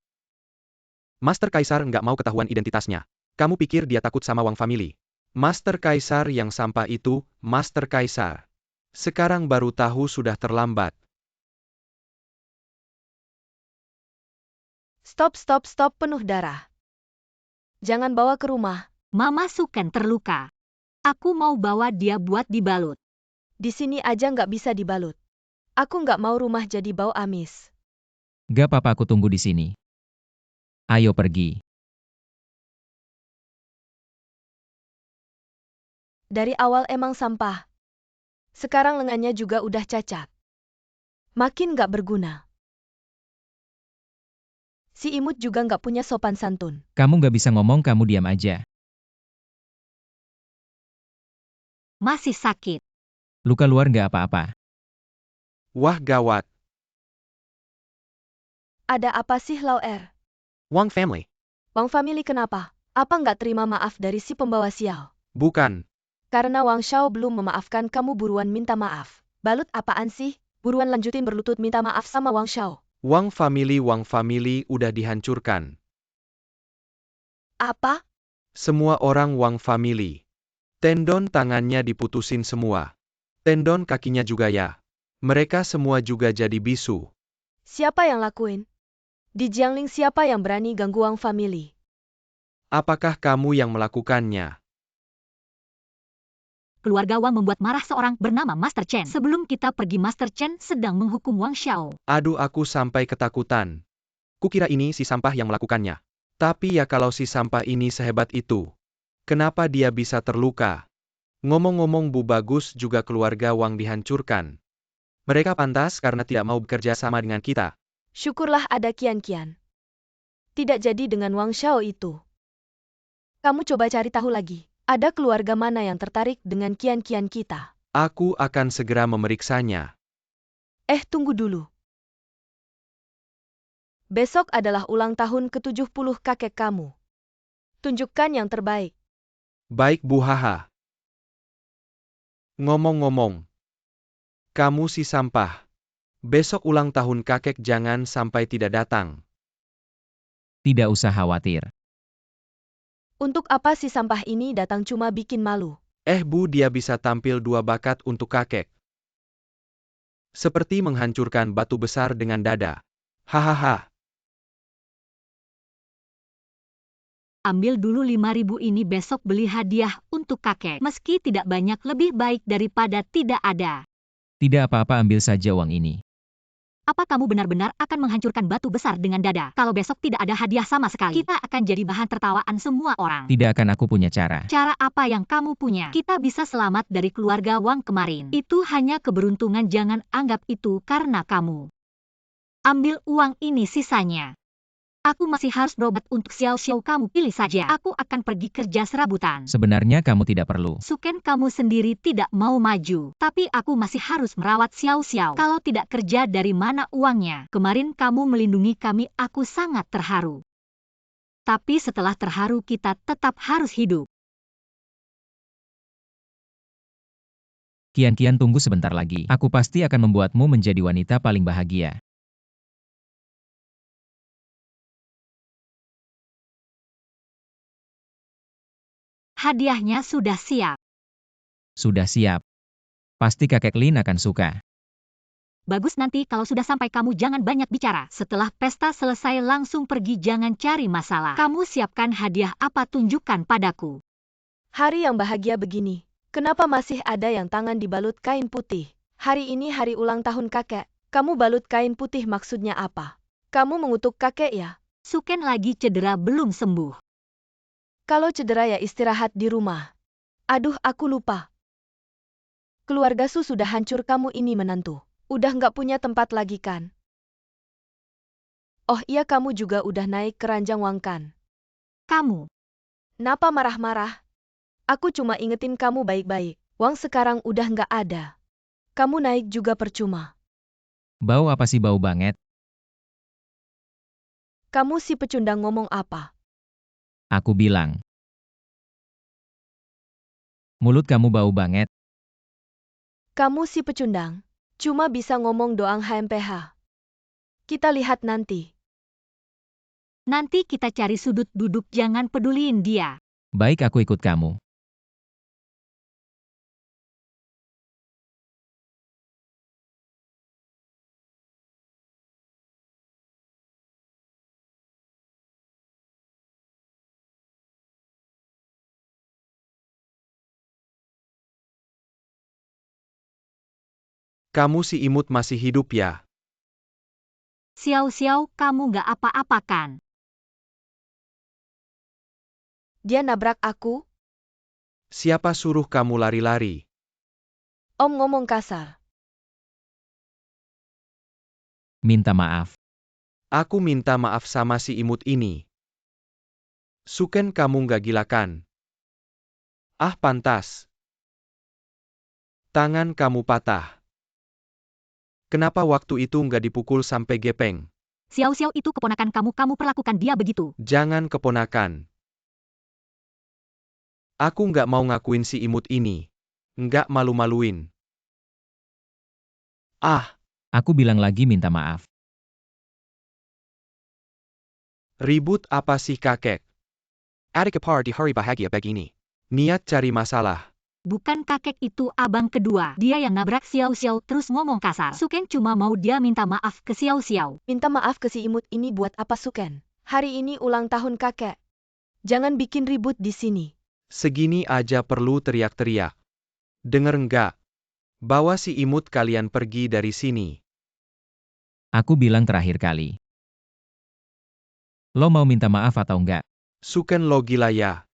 Master Kaisar nggak mau ketahuan identitasnya. Kamu pikir dia takut sama Wang family? Master Kaisar yang sampah itu, Master Kaisar. Sekarang baru tahu sudah terlambat. Stop, penuh darah. Jangan bawa ke rumah. Mama Suken terluka. Aku mau bawa dia buat dibalut. Di sini aja nggak bisa dibalut. Aku nggak mau rumah jadi bau amis. Gak apa-apa, aku tunggu di sini. Ayo pergi. Dari awal emang sampah. Sekarang lengannya juga udah cacat. Makin nggak berguna. Si imut juga nggak punya sopan santun. Kamu gak bisa ngomong, kamu diam aja. Masih sakit. Luka luar gak apa-apa. Wah gawat. Ada apa sih, Lauer? Wang family. Wang family kenapa? Apa nggak terima maaf dari si pembawa sial? Bukan. Karena Wang Shao belum memaafkan kamu, buruan minta maaf. Balut apaan sih? Buruan lanjutin berlutut minta maaf sama Wang Shao. Wang family udah dihancurkan. Apa? Semua orang Wang family. Tendon tangannya diputusin semua. Tendon kakinya juga ya. Mereka semua juga jadi bisu. Siapa yang lakuin? Di Jiangling siapa yang berani ganggu Wang family? Apakah kamu yang melakukannya? Keluarga Wang membuat marah seorang bernama Master Chen. Sebelum kita pergi, Master Chen sedang menghukum Wang Shao. Aduh, aku sampai ketakutan. Kukira ini si sampah yang melakukannya. Tapi ya kalau si sampah ini sehebat itu, kenapa dia bisa terluka? Ngomong-ngomong, Bu, bagus juga keluarga Wang dihancurkan. Mereka pantas karena tidak mau bekerja sama dengan kita. Syukurlah ada Kian-Kian. Tidak jadi dengan Wang Shao itu. Kamu coba cari tahu lagi. Ada keluarga mana yang tertarik dengan Kian-Kian kita? Aku akan segera memeriksanya. Tunggu dulu. Besok adalah ulang tahun ke-70 kakek kamu. Tunjukkan yang terbaik. Baik, Bu Haha. Ngomong-ngomong, kamu si sampah. Besok ulang tahun kakek, jangan sampai tidak datang. Tidak usah khawatir. Untuk apa si sampah ini datang, cuma bikin malu? Bu, dia bisa tampil dua bakat untuk kakek. Seperti menghancurkan batu besar dengan dada. Hahaha. Ambil dulu 5.000 ini, besok beli hadiah untuk kakek. Meski tidak banyak, lebih baik daripada tidak ada. Tidak apa-apa, ambil saja uang ini. Apa kamu benar-benar akan menghancurkan batu besar dengan dada? Kalau besok tidak ada hadiah sama sekali, kita akan jadi bahan tertawaan semua orang. Tidak akan, aku punya cara. Cara apa yang kamu punya? Kita bisa selamat dari keluarga Wang kemarin. Itu hanya keberuntungan, jangan anggap itu karena kamu. Ambil uang ini sisanya. Aku masih harus berobat untuk Xiao Xiao, kamu pilih saja. Aku akan pergi kerja serabutan. Sebenarnya kamu tidak perlu. Suken, kamu sendiri tidak mau maju. Tapi aku masih harus merawat Xiao Xiao. Kalau tidak kerja, dari mana uangnya? Kemarin kamu melindungi kami, aku sangat terharu. Tapi setelah terharu, kita tetap harus hidup. Kian-Kian, tunggu sebentar lagi. Aku pasti akan membuatmu menjadi wanita paling bahagia. Hadiahnya sudah siap. Sudah siap. Pasti kakek Lin akan suka. Bagus, nanti kalau sudah sampai kamu jangan banyak bicara. Setelah pesta selesai langsung pergi, jangan cari masalah. Kamu siapkan hadiah apa, tunjukkan padaku. Hari yang bahagia begini. Kenapa masih ada yang tangan dibalut kain putih? Hari ini hari ulang tahun kakek. Kamu balut kain putih maksudnya apa? Kamu mengutuk kakek ya? Suken lagi cedera, belum sembuh. Kalau cedera ya istirahat di rumah. Aduh, aku lupa. Keluarga Su sudah hancur, kamu ini menantu. Udah nggak punya tempat lagi kan? Oh iya, kamu juga udah naik ke ranjang Wang kan? Kamu. Napa marah-marah? Aku cuma ingetin kamu baik-baik. Wang sekarang udah nggak ada. Kamu naik juga percuma. Bau apa sih, bau banget? Kamu si pecundang ngomong apa? Aku bilang. Mulut kamu bau banget. Kamu si pecundang. Cuma bisa ngomong doang HMPH. Kita lihat nanti. Nanti kita cari sudut duduk, jangan peduliin dia. Baik, aku ikut kamu. Kamu si imut masih hidup ya? Xiao, kamu nggak apa-apa kan? Dia nabrak aku, Siapa suruh kamu lari-lari? Om ngomong kasar. Minta maaf. Aku minta maaf sama si imut ini. Suken, kamu nggak gila kan? Ah, pantas. Tangan kamu patah. Kenapa waktu itu nggak dipukul sampai gepeng? Xiao itu keponakan kamu perlakukan dia begitu. Jangan keponakan. Aku nggak mau ngakuin si imut ini. Nggak malu-maluin. Ah, Aku bilang lagi minta maaf. ribut apa sih kakek? Adik kepar di hari bahagia begini. Niat cari masalah. Bukan kakek itu abang kedua. Dia yang nabrak Xiao terus ngomong kasar. Suken cuma mau dia minta maaf ke Xiao. Minta maaf ke si imut ini buat apa Suken? Hari ini ulang tahun kakek. Jangan bikin ribut di sini. Segini aja perlu teriak-teriak. Denger nggak? Bawa si imut kalian pergi dari sini. Aku bilang terakhir kali. Lo mau minta maaf atau enggak? Suken, lo gila ya?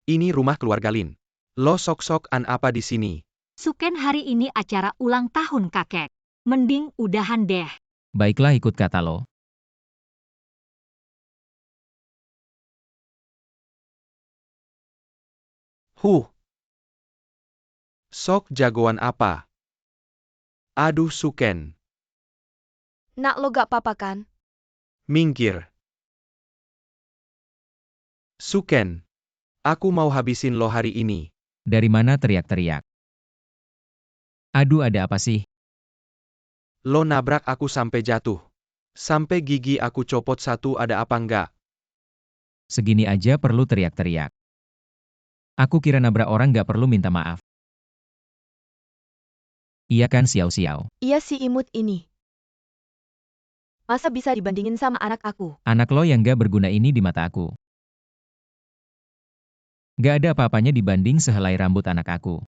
Ini rumah keluarga Lin. Lo sok-sokan apa di sini? Suken, hari ini acara ulang tahun kakek. Mending udahan deh. Baiklah, ikut kata lo. Sok jagoan apa? Aduh Suken. Nak lo gak apa-apa kan? Minggir. Suken. Aku mau habisin lo hari ini. Dari mana teriak-teriak? Aduh, ada apa sih? Lo nabrak aku sampai jatuh. Sampai gigi aku copot satu, ada apa nggak? Segini aja perlu teriak-teriak. Aku kira nabrak orang gak perlu minta maaf. Iya kan Xiao? Iya si imut ini. Masa bisa dibandingin sama anak aku? Anak lo yang gak berguna ini di mata aku. Gak ada apa-apanya dibanding sehelai rambut anak aku.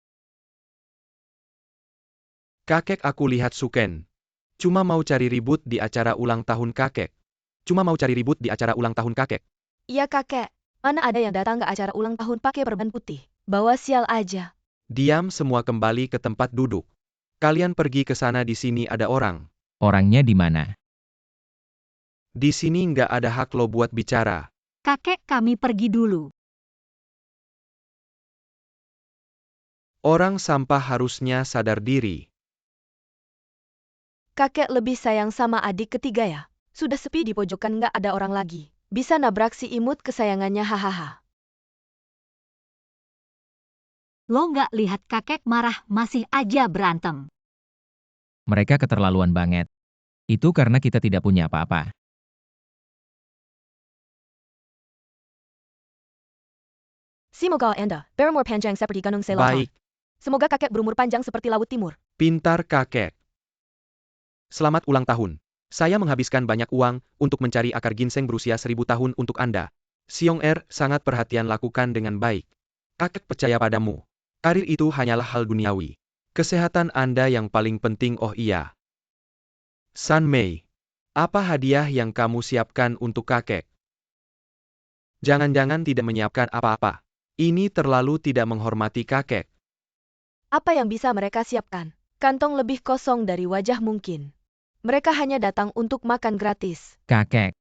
Kakek, aku lihat Suken. Cuma mau cari ribut di acara ulang tahun kakek. Iya kakek. Mana ada yang datang ke acara ulang tahun pakai perban putih? Bawa sial aja. Diam semua, kembali ke tempat duduk. Kalian pergi ke sana, di sini ada orang. Orangnya di mana? Di sini nggak ada hak lo buat bicara. Kakek, kami pergi dulu. Orang sampah harusnya sadar diri. Kakek lebih sayang sama adik ketiga ya? Sudah sepi di pojokan gak ada orang lagi. Bisa nabrak si imut kesayangannya hahaha. Lo nggak lihat kakek marah masih aja berantem. Mereka keterlaluan banget. Itu karena kita tidak punya apa-apa. Semoga Anda berumur panjang seperti gunung selatan. Baik, Semoga kakek berumur panjang seperti laut timur. pintar kakek. Selamat ulang tahun. Saya menghabiskan banyak uang untuk mencari akar ginseng berusia 1000 tahun untuk Anda. Xiong sangat perhatian, lakukan dengan baik. Kakek percaya padamu. Karir itu hanyalah hal duniawi. Kesehatan Anda yang paling penting. Oh iya. San Mei, apa hadiah yang kamu siapkan untuk kakek? Jangan-jangan tidak menyiapkan apa-apa. Ini terlalu tidak menghormati kakek. Apa yang bisa mereka siapkan? Kantong lebih kosong dari wajah mungkin. Mereka hanya datang untuk makan gratis. Kakek.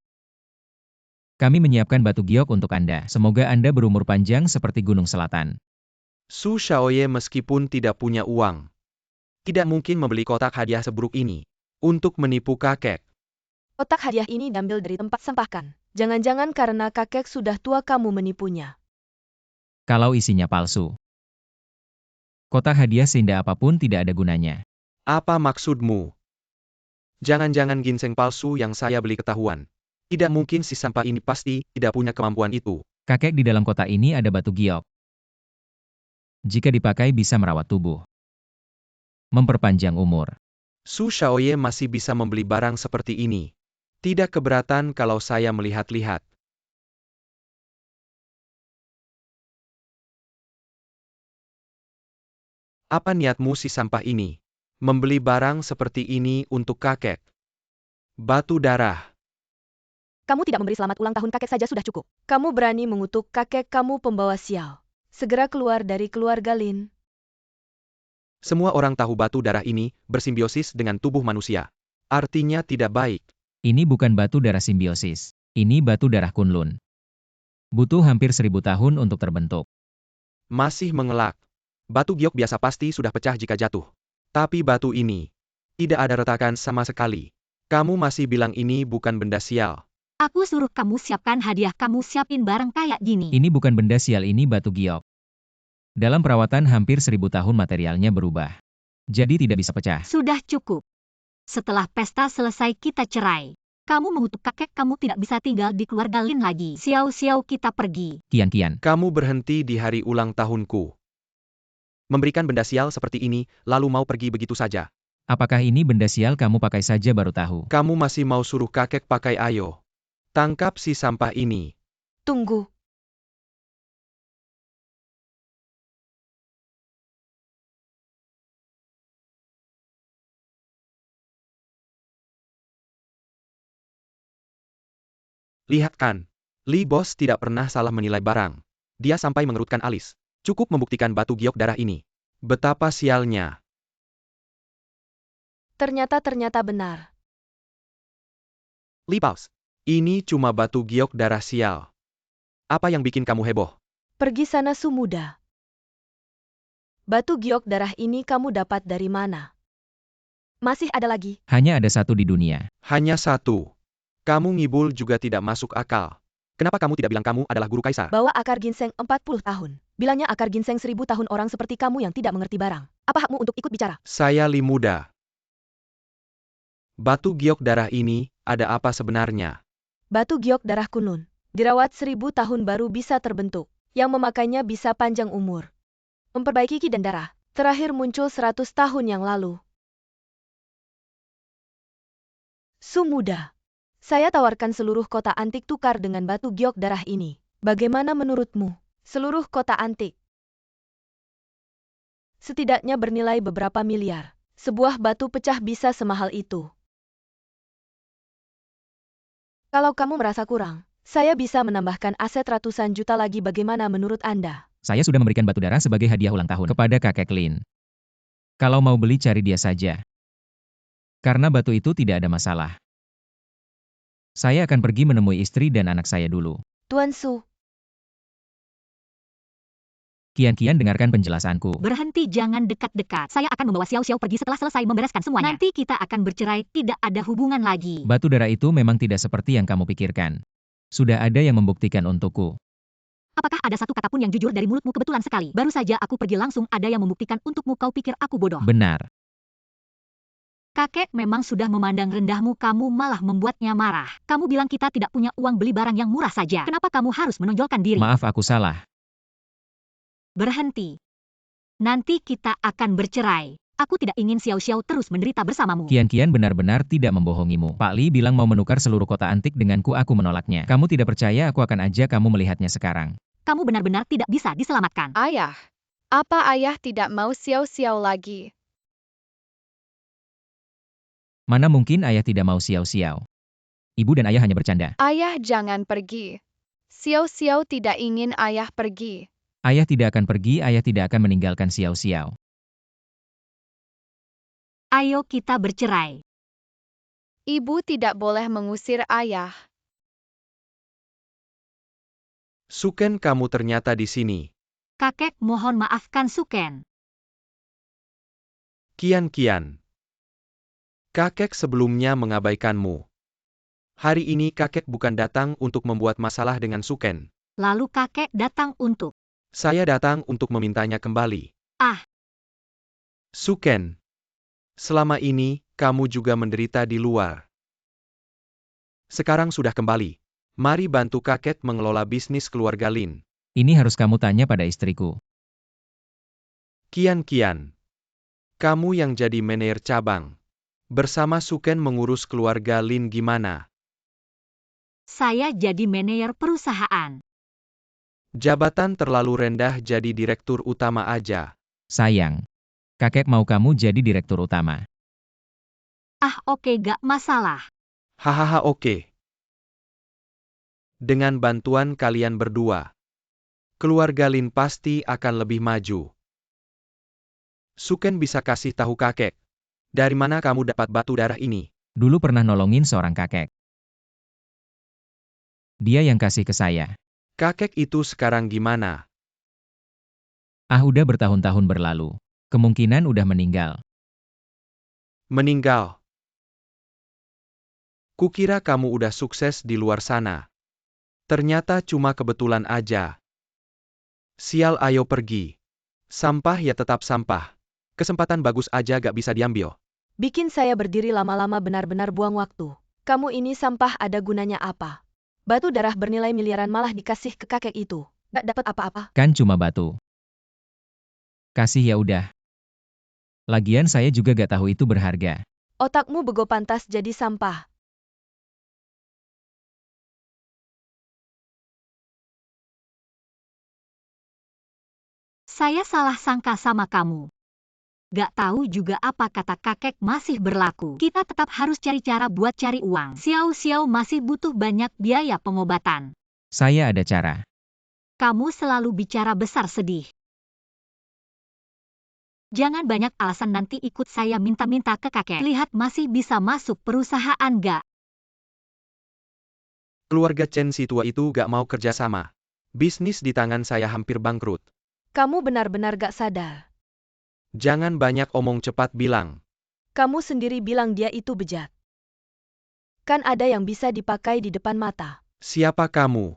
Kami menyiapkan batu giok untuk Anda. Semoga Anda berumur panjang seperti gunung selatan. Su Xiaoye meskipun tidak punya uang, tidak mungkin membeli kotak hadiah seburuk ini untuk menipu kakek. Kotak hadiah ini diambil dari tempat sampahkan. Jangan-jangan karena kakek sudah tua kamu menipunya. Kalau isinya palsu. Kotak hadiah seindah apapun tidak ada gunanya. Apa maksudmu? Jangan-jangan ginseng palsu yang saya beli ketahuan. Tidak mungkin, si sampah ini pasti tidak punya kemampuan itu. Kakek, di dalam kotak ini ada batu giok. Jika dipakai bisa merawat tubuh. Memperpanjang umur. Su Xiaoye masih bisa membeli barang seperti ini. Tidak keberatan kalau saya melihat-lihat. Apa niatmu si sampah ini? membeli barang seperti ini untuk kakek. Batu darah. Kamu tidak memberi selamat ulang tahun kakek saja sudah cukup. Kamu berani mengutuk kakek kamu pembawa sial. Segera keluar dari keluarga Lin. Semua orang tahu batu darah ini bersimbiosis dengan tubuh manusia. Artinya tidak baik. Ini bukan batu darah simbiosis. Ini batu darah Kunlun. Butuh hampir 1000 tahun untuk terbentuk. Masih mengelak. Batu giok biasa pasti sudah pecah jika jatuh. Tapi batu ini tidak ada retakan sama sekali. Kamu masih bilang ini bukan benda sial. Aku suruh kamu siapkan hadiah, kamu siapin barang kayak gini. Ini bukan benda sial, ini batu giok. Dalam perawatan hampir 1000 tahun materialnya berubah. Jadi tidak bisa pecah. Sudah cukup. Setelah pesta selesai kita cerai. Kamu mengutuk kakek, kamu tidak bisa tinggal di keluarga Lin lagi. Xiao, kita pergi. Kian. Kamu berhenti di hari ulang tahunku. Memberikan benda sial seperti ini, lalu mau pergi begitu saja. Apakah ini benda sial kamu pakai saja baru tahu? Kamu masih mau suruh kakek pakai, ayo. Tangkap si sampah ini. Tunggu. Lihat kan. Li Bos tidak pernah salah menilai barang. Dia sampai mengerutkan alis. Cukup membuktikan batu giok darah ini. Betapa sialnya. Ternyata benar. Li Paus. Ini cuma batu giok darah sial. Apa yang bikin kamu heboh? Pergi sana Sumuda. Batu giok darah ini kamu dapat dari mana? Masih ada lagi? Hanya ada satu di dunia. Hanya satu. Kamu ngibul juga tidak masuk akal. Kenapa kamu tidak bilang kamu adalah guru kaisar? Bawa akar ginseng 40 tahun. Bilangnya akar ginseng 1000 tahun, orang seperti kamu yang tidak mengerti barang. Apa hakmu untuk ikut bicara? Saya Li Muda. Batu giok darah ini, ada apa sebenarnya? Batu giok darah Kunlun. Dirawat 1000 tahun baru bisa terbentuk. Yang memakainya bisa panjang umur. Memperbaiki ki dan darah. Terakhir muncul 100 tahun yang lalu. Sumuda. Saya tawarkan seluruh kota antik tukar dengan batu giok darah ini. Bagaimana menurutmu? Seluruh kota antik. Setidaknya bernilai beberapa miliar. Sebuah batu pecah bisa semahal itu. Kalau kamu merasa kurang, saya bisa menambahkan aset ratusan juta lagi. Bagaimana menurut Anda? Saya sudah memberikan batu darah sebagai hadiah ulang tahun kepada kakek Lin. Kalau mau beli cari dia saja. Karena batu itu tidak ada masalah. Saya akan pergi menemui istri dan anak saya dulu. Tuan Su. Kian dengarkan penjelasanku. Berhenti, jangan dekat-dekat. Saya akan membawa Xiao pergi setelah selesai membereskan semuanya. Nanti kita akan bercerai, tidak ada hubungan lagi. Batu darah itu memang tidak seperti yang kamu pikirkan. Sudah ada yang membuktikan untukku. Apakah ada satu kata pun yang jujur dari mulutmu? Kebetulan sekali. Baru saja aku pergi langsung ada yang membuktikan untukmu. Kau pikir aku bodoh? Benar. Kakek memang sudah memandang rendahmu, kamu malah membuatnya marah. Kamu bilang kita tidak punya uang beli barang yang murah saja. Kenapa kamu harus menonjolkan diri? Maaf, aku salah. Berhenti. Nanti kita akan bercerai. Aku tidak ingin Xiao terus menderita bersamamu. Kian benar-benar tidak membohongimu. Pak Li bilang mau menukar seluruh kota antik denganku, aku menolaknya. Kamu tidak percaya, aku akan ajak kamu melihatnya sekarang. Kamu benar-benar tidak bisa diselamatkan. Ayah. Apa ayah tidak mau Xiao lagi? Mana mungkin ayah tidak mau Xiao. Ibu dan ayah hanya bercanda. Ayah jangan pergi. Xiao tidak ingin ayah pergi. Ayah tidak akan pergi, ayah tidak akan meninggalkan Xiao. Ayo kita bercerai. Ibu tidak boleh mengusir ayah. Suken, kamu ternyata di sini. Kakek, mohon maafkan Suken. Kian. Kakek sebelumnya mengabaikanmu. Hari ini kakek bukan datang untuk membuat masalah dengan Suken. Lalu kakek datang untuk... Saya datang untuk memintanya kembali. Ah. Suken. Selama ini, kamu juga menderita di luar. Sekarang sudah kembali. Mari bantu kakek mengelola bisnis keluarga Lin. Ini harus kamu tanya pada istriku. Kian. Kamu yang jadi manajer cabang. Bersama Suken mengurus keluarga Lin gimana? Saya jadi manajer perusahaan. Jabatan terlalu rendah, jadi direktur utama aja. Sayang. Kakek mau kamu jadi direktur utama. Ah oke gak masalah. Hahaha oke. Dengan bantuan kalian berdua, keluarga Lin pasti akan lebih maju. Suken bisa kasih tahu kakek, dari mana kamu dapat batu darah ini? Dulu pernah nolongin seorang kakek. Dia yang kasih ke saya. Kakek itu sekarang gimana? Ah udah bertahun-tahun berlalu. Kemungkinan udah meninggal. Meninggal. Kukira kamu udah sukses di luar sana. Ternyata cuma kebetulan aja. Sial ayo pergi. Sampah ya tetap sampah. Kesempatan bagus aja gak bisa diambil. Bikin saya berdiri lama-lama benar-benar buang waktu. Kamu ini sampah ada gunanya apa? Batu darah bernilai miliaran malah dikasih ke kakek itu. Gak dapat apa-apa. Kan cuma batu. Kasih ya udah. Lagian saya juga gak tahu itu berharga. Otakmu bego pantas jadi sampah. Saya salah sangka sama kamu. Gak tahu juga apa kata kakek masih berlaku. Kita tetap harus cari cara buat cari uang. Xiao masih butuh banyak biaya pengobatan. Saya ada cara. Kamu selalu bicara besar sedih. Jangan banyak alasan nanti ikut saya minta-minta ke kakek. Lihat masih bisa masuk perusahaan gak? Keluarga Chen si tua itu gak mau kerja sama. Bisnis di tangan saya hampir bangkrut. Kamu benar-benar gak sadar. Jangan banyak omong cepat bilang. Kamu sendiri bilang dia itu bejat. Kan ada yang bisa dipakai di depan mata. Siapa kamu?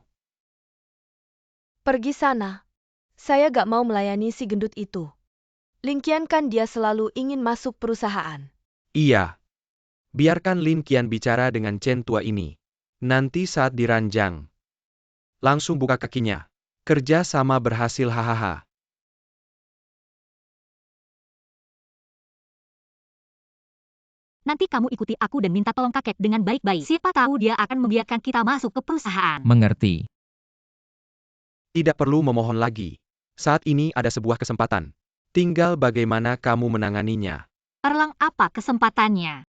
Pergi sana. Saya gak mau melayani si gendut itu. Lin Qian kan dia selalu ingin masuk perusahaan. Iya. Biarkan Lin Qian bicara dengan Chen tua ini. Nanti saat diranjang. Langsung buka kakinya. Kerja sama berhasil hahaha. Nanti kamu ikuti aku dan minta tolong kakek dengan baik-baik. Siapa tahu dia akan membiarkan kita masuk ke perusahaan. Mengerti. Tidak perlu memohon lagi. Saat ini ada sebuah kesempatan. Tinggal bagaimana kamu menanganinya. Erlang apa kesempatannya?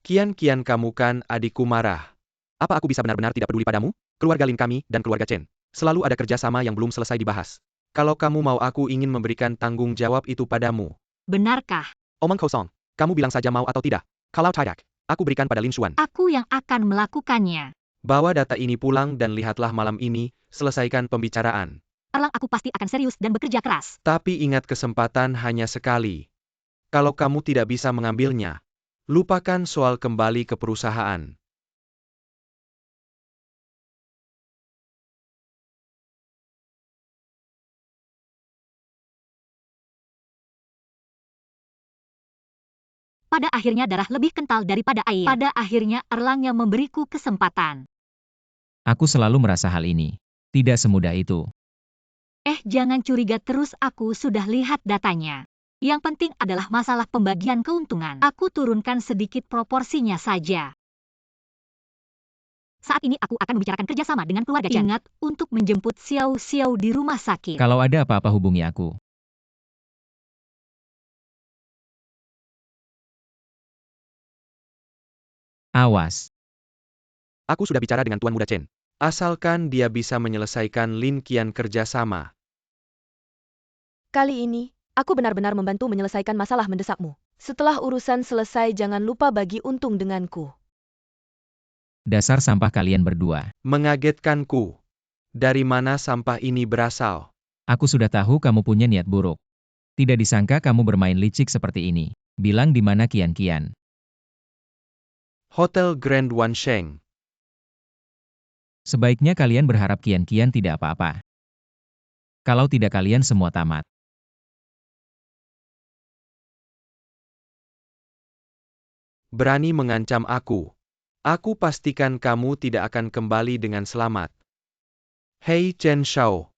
Kian-kian kamu kan adikku marah. Apa aku bisa benar-benar tidak peduli padamu? Keluarga Lin kami dan keluarga Chen. Selalu ada kerjasama yang belum selesai dibahas. Kalau kamu mau aku ingin memberikan tanggung jawab itu padamu. Benarkah? Omong kosong. Kamu bilang saja mau atau tidak. Kalau tidak, aku berikan pada Lin Xuan. Aku yang akan melakukannya. Bawa data ini pulang dan lihatlah malam ini, selesaikan pembicaraan. Erlang aku pasti akan serius dan bekerja keras. Tapi ingat kesempatan hanya sekali. Kalau kamu tidak bisa mengambilnya, lupakan soal kembali ke perusahaan. Pada akhirnya darah lebih kental daripada air. Pada akhirnya Erlang yang memberiku kesempatan. Aku selalu merasa hal ini. Tidak semudah itu. Jangan curiga terus, aku sudah lihat datanya. Yang penting adalah masalah pembagian keuntungan. Aku turunkan sedikit proporsinya saja. Saat ini aku akan membicarakan kerjasama dengan keluarga Chen. Ingat, untuk menjemput Xiao di rumah sakit. Kalau ada apa-apa hubungi aku. Awas. Aku sudah bicara dengan Tuan Muda Chen. Asalkan dia bisa menyelesaikan Lin Qian kerjasama. Kali ini, aku benar-benar membantu menyelesaikan masalah mendesakmu. Setelah urusan selesai jangan lupa bagi untung denganku. Dasar sampah kalian berdua. Mengagetkanku. Dari mana sampah ini berasal? Aku sudah tahu kamu punya niat buruk. Tidak disangka kamu bermain licik seperti ini. Bilang di mana Kian-Kian. Hotel Grand Wansheng. Sebaiknya kalian berharap Kian-Kian tidak apa-apa. Kalau tidak kalian semua tamat. Berani mengancam aku. Aku pastikan kamu tidak akan kembali dengan selamat. Hei Chen Shao.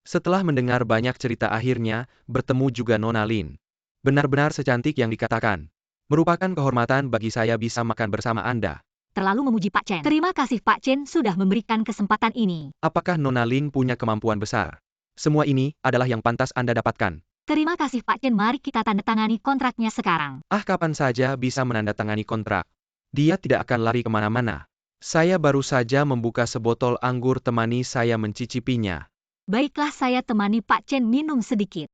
Setelah mendengar banyak cerita akhirnya, bertemu juga Nona Lin. Benar-benar secantik yang dikatakan. Merupakan kehormatan bagi saya bisa makan bersama Anda. Terlalu memuji Pak Chen. Terima kasih Pak Chen sudah memberikan kesempatan ini. Apakah Nona Lin punya kemampuan besar? Semua ini adalah yang pantas Anda dapatkan. Terima kasih Pak Chen, mari kita tanda tangani kontraknya sekarang. Ah, kapan saja bisa menandatangani kontrak. Dia tidak akan lari kemana-mana. Saya baru saja membuka sebotol anggur, temani saya mencicipinya. Baiklah, saya temani Pak Chen minum sedikit.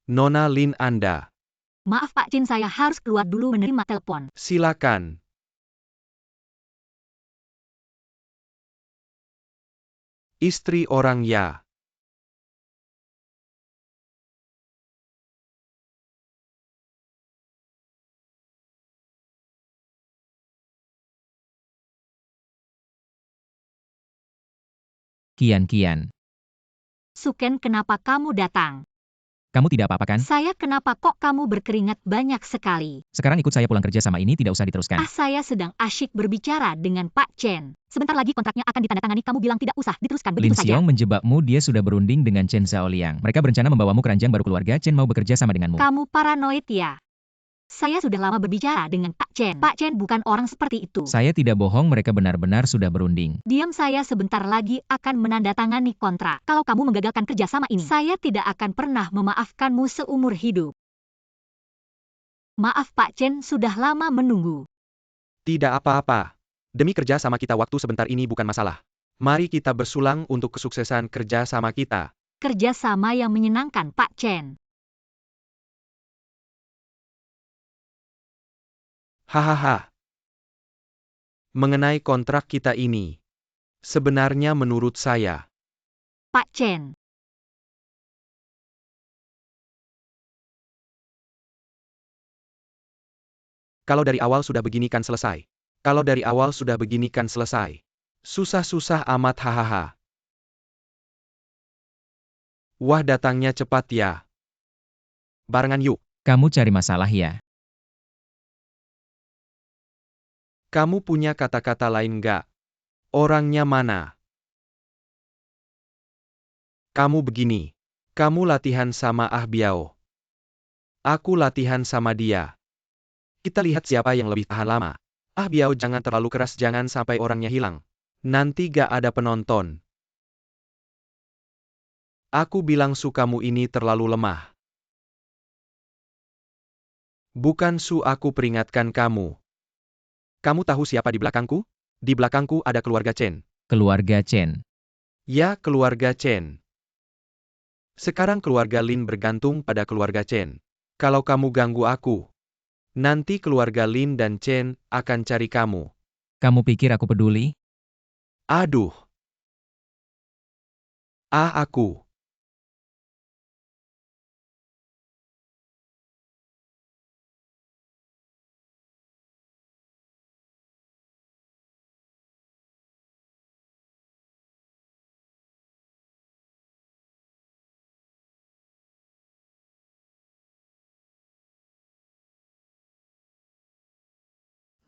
Nona Lin Anda. Maaf Pak Chen, saya harus keluar dulu menerima telepon. Silakan. Istri orang ya. Kian. Suken, kenapa kamu datang? Kamu tidak apa-apa kan? Saya kenapa kok kamu berkeringat banyak sekali? Sekarang ikut saya pulang kerja, sama ini tidak usah diteruskan. Ah, saya sedang asyik berbicara dengan Pak Chen. Sebentar lagi kontraknya akan ditandatangani, kamu bilang tidak usah diteruskan Lin begitu saja. Xiong menjebakmu, dia sudah berunding dengan Chen Xiaoliang. Mereka berencana membawamu keranjang, baru keluarga Chen mau bekerja sama denganmu. Kamu paranoid ya? Saya sudah lama berbicara dengan Pak Chen. Pak Chen bukan orang seperti itu. Saya tidak bohong, mereka benar-benar sudah berunding. Diam, saya sebentar lagi akan menandatangani kontrak. Kalau kamu menggagalkan kerjasama ini, saya tidak akan pernah memaafkanmu seumur hidup. Maaf Pak Chen, sudah lama menunggu. Tidak apa-apa. Demi kerja sama kita, waktu sebentar ini bukan masalah. Mari kita bersulang untuk kesuksesan kerja sama kita. Kerjasama yang menyenangkan Pak Chen. Hahaha. Mengenai kontrak kita ini, sebenarnya menurut saya, Pak Chen. kalau dari awal sudah begini kan selesai. Kalau dari awal sudah begini kan selesai. Susah-susah amat, hahaha. Wah, datangnya cepat ya. Barengan yuk. Kamu cari masalah ya? Kamu punya kata-kata lain nggak? Orangnya mana? Kamu begini. Kamu latihan sama Ah Biao. Aku latihan sama dia. Kita lihat siapa yang lebih tahan lama. Ah Biao, jangan terlalu keras, jangan sampai orangnya hilang. Nanti gak ada penonton. Aku bilang kamu ini terlalu lemah. Bukan aku peringatkan kamu. Kamu tahu siapa di belakangku? Di belakangku ada keluarga Chen. Keluarga Chen. Ya, keluarga Chen. Sekarang keluarga Lin bergantung pada keluarga Chen. Kalau kamu ganggu aku, nanti keluarga Lin dan Chen akan cari kamu. Kamu pikir aku peduli? Aduh. Aku.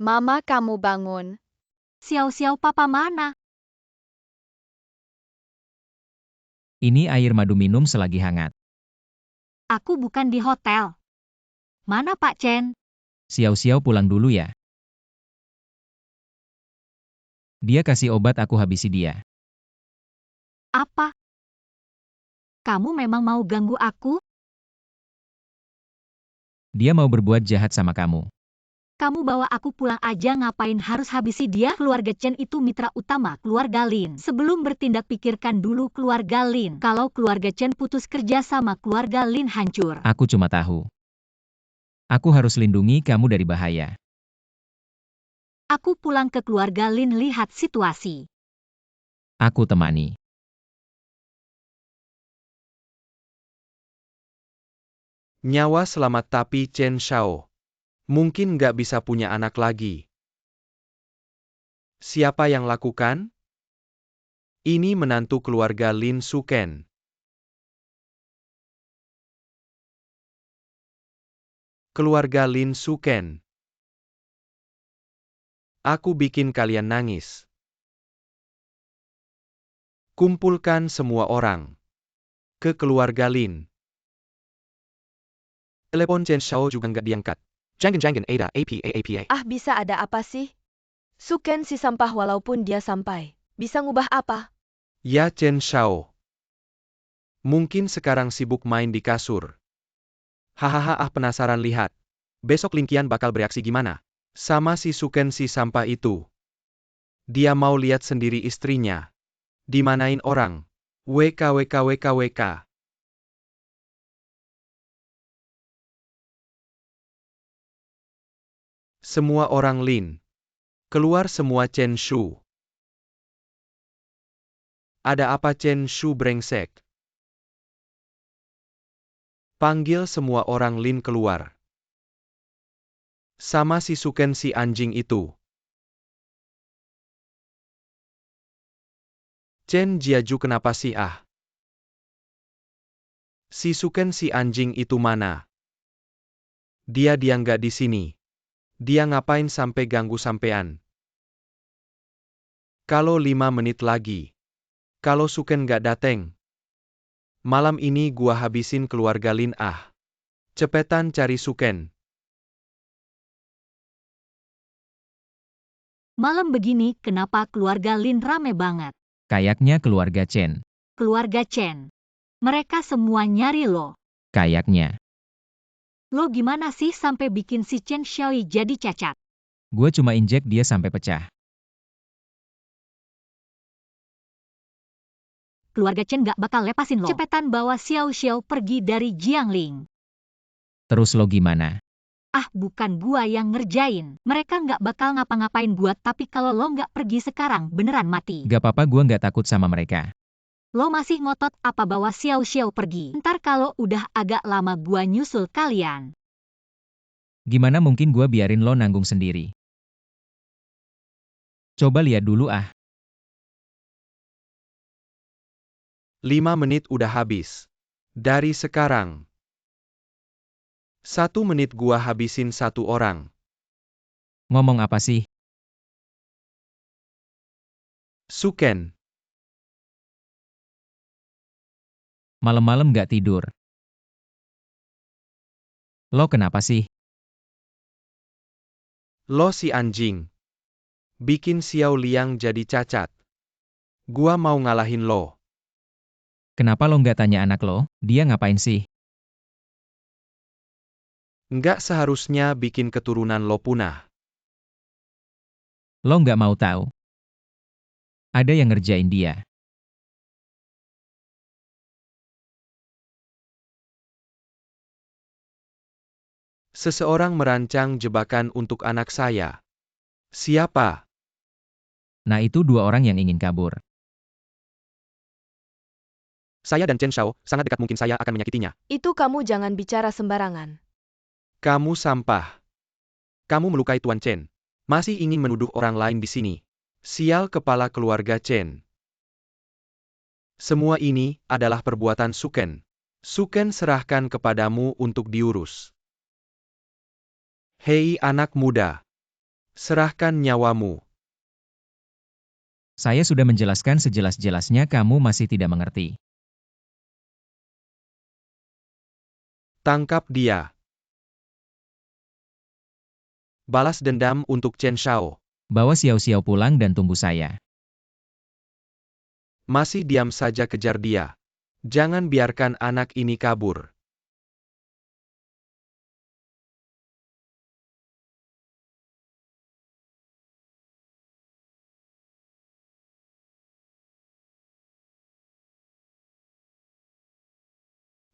Mama, kamu bangun. Xiao-xiao, papa mana? Ini air madu, minum selagi hangat. Aku bukan di hotel. Mana Pak Chen? Xiao pulang dulu ya. Dia kasih obat, aku habisi dia. Apa? Kamu memang mau ganggu aku? Dia mau berbuat jahat sama kamu. Kamu bawa aku pulang aja, ngapain harus habisi dia? Keluarga Chen itu mitra utama keluarga Lin. Sebelum bertindak, pikirkan dulu keluarga Lin. Kalau keluarga Chen putus kerja sama keluarga Lin, hancur. Aku cuma tahu. Aku harus lindungi kamu dari bahaya. Aku pulang ke keluarga Lin, lihat situasi. Aku temani. Nyawa selamat, tapi Chen Xiao mungkin nggak bisa punya anak lagi. Siapa yang lakukan? Ini menantu keluarga Lin Suken. Keluarga Lin Suken. Aku bikin kalian nangis. Kumpulkan semua orang ke keluarga Lin. Telepon Chen Xiao juga nggak diangkat. Jangan ada apa. Ah, bisa ada apa sih? Suken si sampah, walaupun dia sampai. Bisa ngubah apa? Ya Chen Shao. Mungkin sekarang sibuk main di kasur. Hahaha penasaran lihat. Besok Lin Qian bakal bereaksi gimana? Sama si Suken si sampah itu. Dia mau lihat sendiri istrinya. Dimanain orang. WKWKWKWK. Semua orang Lin. Keluar semua Chen Shu. Ada apa Chen Shu brengsek? Panggil semua orang Lin keluar. Sama si Suken si anjing itu. Chen Jiaju kenapa sih ah? Si Suken si anjing itu mana? Dia nggak di sini. Dia ngapain sampai ganggu sampean? Kalau 5 menit lagi. Kalau Suken nggak dateng. Malam ini gua habisin keluarga Lin ah. Cepetan cari Suken. Malam begini kenapa keluarga Lin rame banget? Kayaknya keluarga Chen. Keluarga Chen. Mereka semua nyari lo. Kayaknya. Lo gimana sih sampai bikin si Chen Xiaoyi jadi cacat? Gue cuma injek dia sampai pecah. Keluarga Chen gak bakal lepasin lo. Cepetan bawa Xiao Xiao pergi dari Jiangling. Terus lo gimana? Ah, bukan gua yang ngerjain. Mereka nggak bakal ngapa-ngapain gua, tapi kalau lo nggak pergi sekarang, beneran mati. Gak apa-apa, gue nggak takut sama mereka. Lo masih ngotot apa bawa Xiao Xiao pergi? Ntar kalau udah agak lama gua nyusul kalian. Gimana mungkin gue biarin lo nanggung sendiri? Coba lihat dulu ah. 5 menit udah habis. Dari sekarang. 1 menit gua habisin 1 orang. Ngomong apa sih? Suken. Malam-malam gak tidur. Lo kenapa sih? Lo si anjing. Bikin Xiao Liang jadi cacat. Gua mau ngalahin lo. Kenapa lo nggak tanya anak lo, dia ngapain sih? Nggak seharusnya bikin keturunan lo punah. Lo nggak mau tahu. Ada yang ngerjain dia. Seseorang merancang jebakan untuk anak saya. Siapa? Nah itu 2 orang yang ingin kabur. Saya dan Chen Shao, sangat dekat mungkin saya akan menyakitinya. Itu kamu jangan bicara sembarangan. Kamu sampah. Kamu melukai Tuan Chen. Masih ingin menuduh orang lain di sini. Sial kepala keluarga Chen. Semua ini adalah perbuatan Suken. Suken serahkan kepadamu untuk diurus. Hei anak muda. Serahkan nyawamu. Saya sudah menjelaskan sejelas-jelasnya, kamu masih tidak mengerti. Tangkap dia. Balas dendam untuk Chen Shao. Bawa Xiao Xiao pulang dan tunggu saya. Masih diam saja, kejar dia. Jangan biarkan anak ini kabur.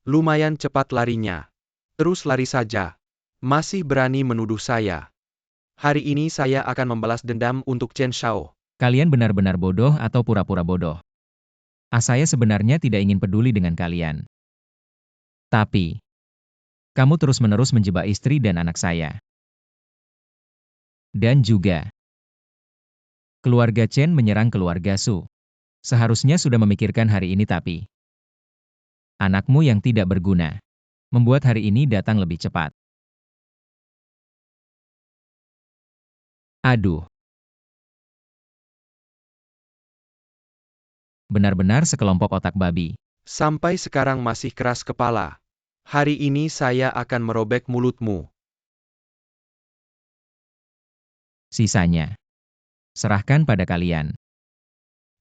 Lumayan cepat larinya. Terus lari saja. Masih berani menuduh saya. Hari ini saya akan membalas dendam untuk Chen Shao. Kalian benar-benar bodoh atau pura-pura bodoh. Saya sebenarnya tidak ingin peduli dengan kalian. Tapi, kamu terus-menerus menjebak istri dan anak saya. Dan juga, keluarga Chen menyerang keluarga Su. Seharusnya sudah memikirkan hari ini, tapi anakmu yang tidak berguna membuat hari ini datang lebih cepat. Aduh. Benar-benar sekelompok otak babi. Sampai sekarang masih keras kepala. Hari ini saya akan merobek mulutmu. Sisanya, serahkan pada kalian.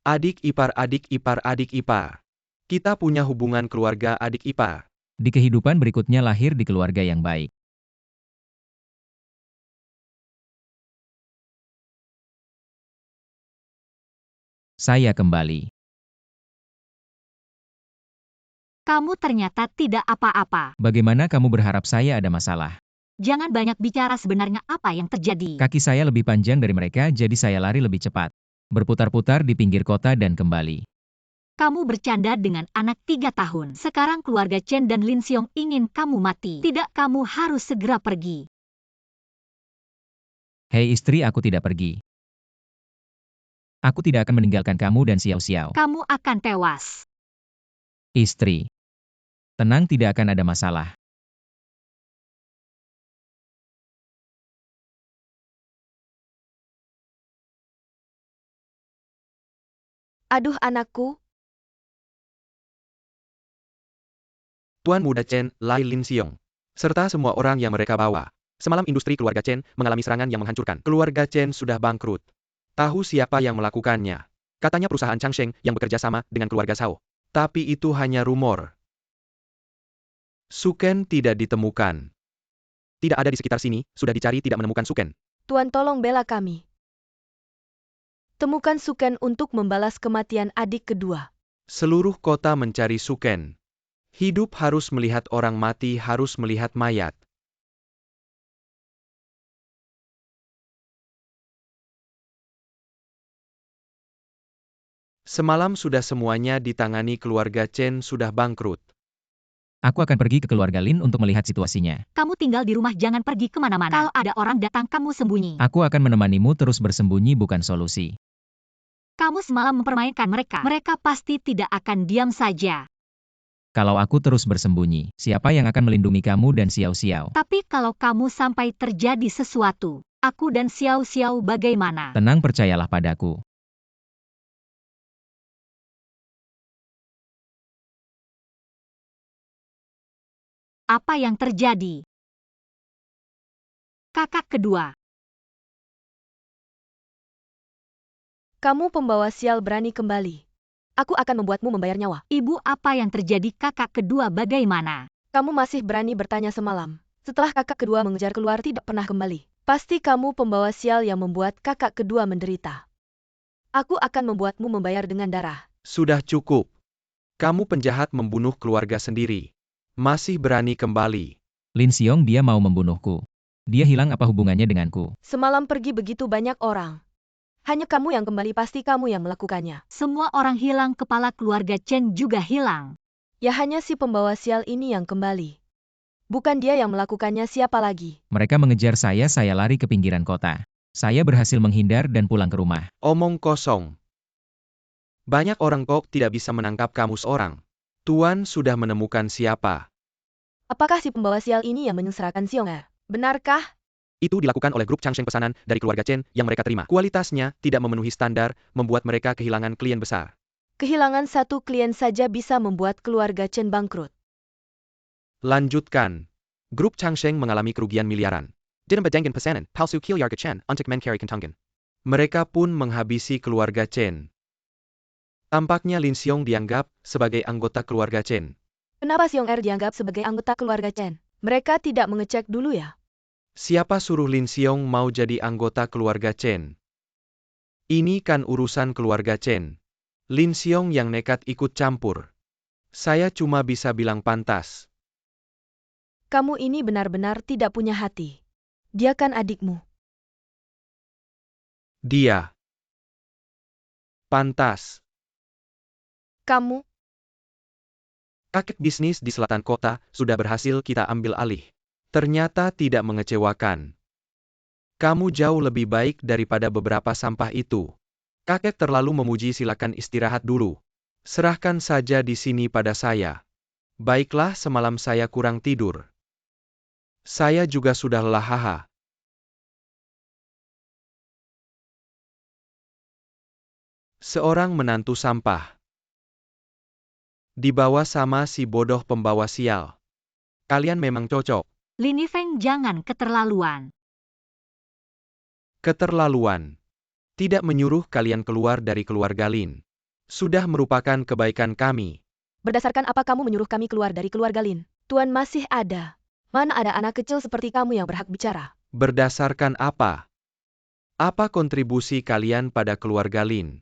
Adik ipar, adik ipar, adik ipar. Kita punya hubungan keluarga adik ipar. Di kehidupan berikutnya lahir di keluarga yang baik. Saya kembali. Kamu ternyata tidak apa-apa. Bagaimana kamu berharap saya ada masalah? Jangan banyak bicara, sebenarnya apa yang terjadi. Kaki saya lebih panjang dari mereka, jadi saya lari lebih cepat. Berputar-putar di pinggir kota dan kembali. Kamu bercanda dengan anak 3 tahun. Sekarang keluarga Chen dan Lin Xiong ingin kamu mati. Tidak, kamu harus segera pergi. Hei istri, aku tidak pergi. Aku tidak akan meninggalkan kamu dan Xiao Xiao. Kamu akan tewas. Istri. Tenang, tidak akan ada masalah. Aduh anakku, Tuan Muda Chen, Lai Lin Xiong. Serta semua orang yang mereka bawa. Semalam industri keluarga Chen mengalami serangan yang menghancurkan. Keluarga Chen sudah bangkrut. Tahu siapa yang melakukannya? Katanya perusahaan Changsheng yang bekerja sama dengan keluarga Zhao. Tapi itu hanya rumor. Suken tidak ditemukan. Tidak ada di sekitar sini, sudah dicari tidak menemukan Suken. Tuan tolong bela kami. Temukan Suken untuk membalas kematian adik kedua. Seluruh kota mencari Suken. Hidup harus melihat orang mati, harus melihat mayat. Semalam sudah semuanya ditangani, keluarga Chen sudah bangkrut. Aku akan pergi ke keluarga Lin untuk melihat situasinya. Kamu tinggal di rumah, jangan pergi kemana-mana. Kalau ada orang datang, kamu sembunyi. Aku akan menemanimu, terus bersembunyi bukan solusi. Kamu semalam mempermainkan mereka. Mereka pasti tidak akan diam saja. Kalau aku terus bersembunyi, siapa yang akan melindungi kamu dan Xiao Xiao? Tapi kalau kamu sampai terjadi sesuatu, aku dan Xiao Xiao bagaimana? Tenang, percayalah padaku. Apa yang terjadi? Kakak kedua. Kamu pembawa sial berani kembali. Aku akan membuatmu membayar nyawa. Ibu, apa yang terjadi? Kakak kedua bagaimana? Kamu masih berani bertanya semalam. Setelah kakak kedua mengejar keluar tidak pernah kembali. Pasti kamu pembawa sial yang membuat kakak kedua menderita. Aku akan membuatmu membayar dengan darah. Sudah cukup. Kamu penjahat membunuh keluarga sendiri. Masih berani kembali. Lin Xiong, dia mau membunuhku. Dia hilang, apa hubungannya denganku? Semalam pergi begitu banyak orang. Hanya kamu yang kembali, pasti kamu yang melakukannya. Semua orang hilang, kepala keluarga Chen juga hilang. Ya hanya si pembawa sial ini yang kembali. Bukan dia yang melakukannya, siapa lagi? Mereka mengejar saya lari ke pinggiran kota. Saya berhasil menghindar dan pulang ke rumah. Omong kosong. Banyak orang kok tidak bisa menangkap kamu seorang. Tuan sudah menemukan siapa. Apakah si pembawa sial ini yang menyengsarakan Xiong? Benarkah? Itu dilakukan oleh grup Changsheng pesanan dari keluarga Chen yang mereka terima. Kualitasnya tidak memenuhi standar, membuat mereka kehilangan klien besar. Kehilangan satu klien saja bisa membuat keluarga Chen bangkrut. Lanjutkan. Grup Changsheng mengalami kerugian miliaran. Dinam bedengin pesanan, palsu kilyarga Chen, untuk mencari kentungan. Mereka pun menghabisi keluarga Chen. Tampaknya Lin Xiong dianggap sebagai anggota keluarga Chen. Kenapa Xiong dianggap sebagai anggota keluarga Chen? Mereka tidak mengecek dulu ya? Siapa suruh Lin Xiong mau jadi anggota keluarga Chen? Ini kan urusan keluarga Chen. Lin Xiong yang nekat ikut campur. Saya cuma bisa bilang pantas. Kamu ini benar-benar tidak punya hati. Dia kan adikmu. Dia. Pantas. Kamu, Kakek bisnis di selatan kota sudah berhasil kita ambil alih. Ternyata tidak mengecewakan. Kamu jauh lebih baik daripada beberapa sampah itu. Kakek terlalu memuji, silakan istirahat dulu. Serahkan saja di sini pada saya. Baiklah, semalam saya kurang tidur. Saya juga sudah lelah, haha. Seorang menantu sampah. Dibawa sama si bodoh pembawa sial. Kalian memang cocok. Lin Yifeng, jangan keterlaluan. Keterlaluan. Tidak menyuruh kalian keluar dari keluarga Lin. Sudah merupakan kebaikan kami. Berdasarkan apa kamu menyuruh kami keluar dari keluarga Lin? Tuan masih ada. Mana ada anak kecil seperti kamu yang berhak bicara? Berdasarkan apa? Apa kontribusi kalian pada keluarga Lin?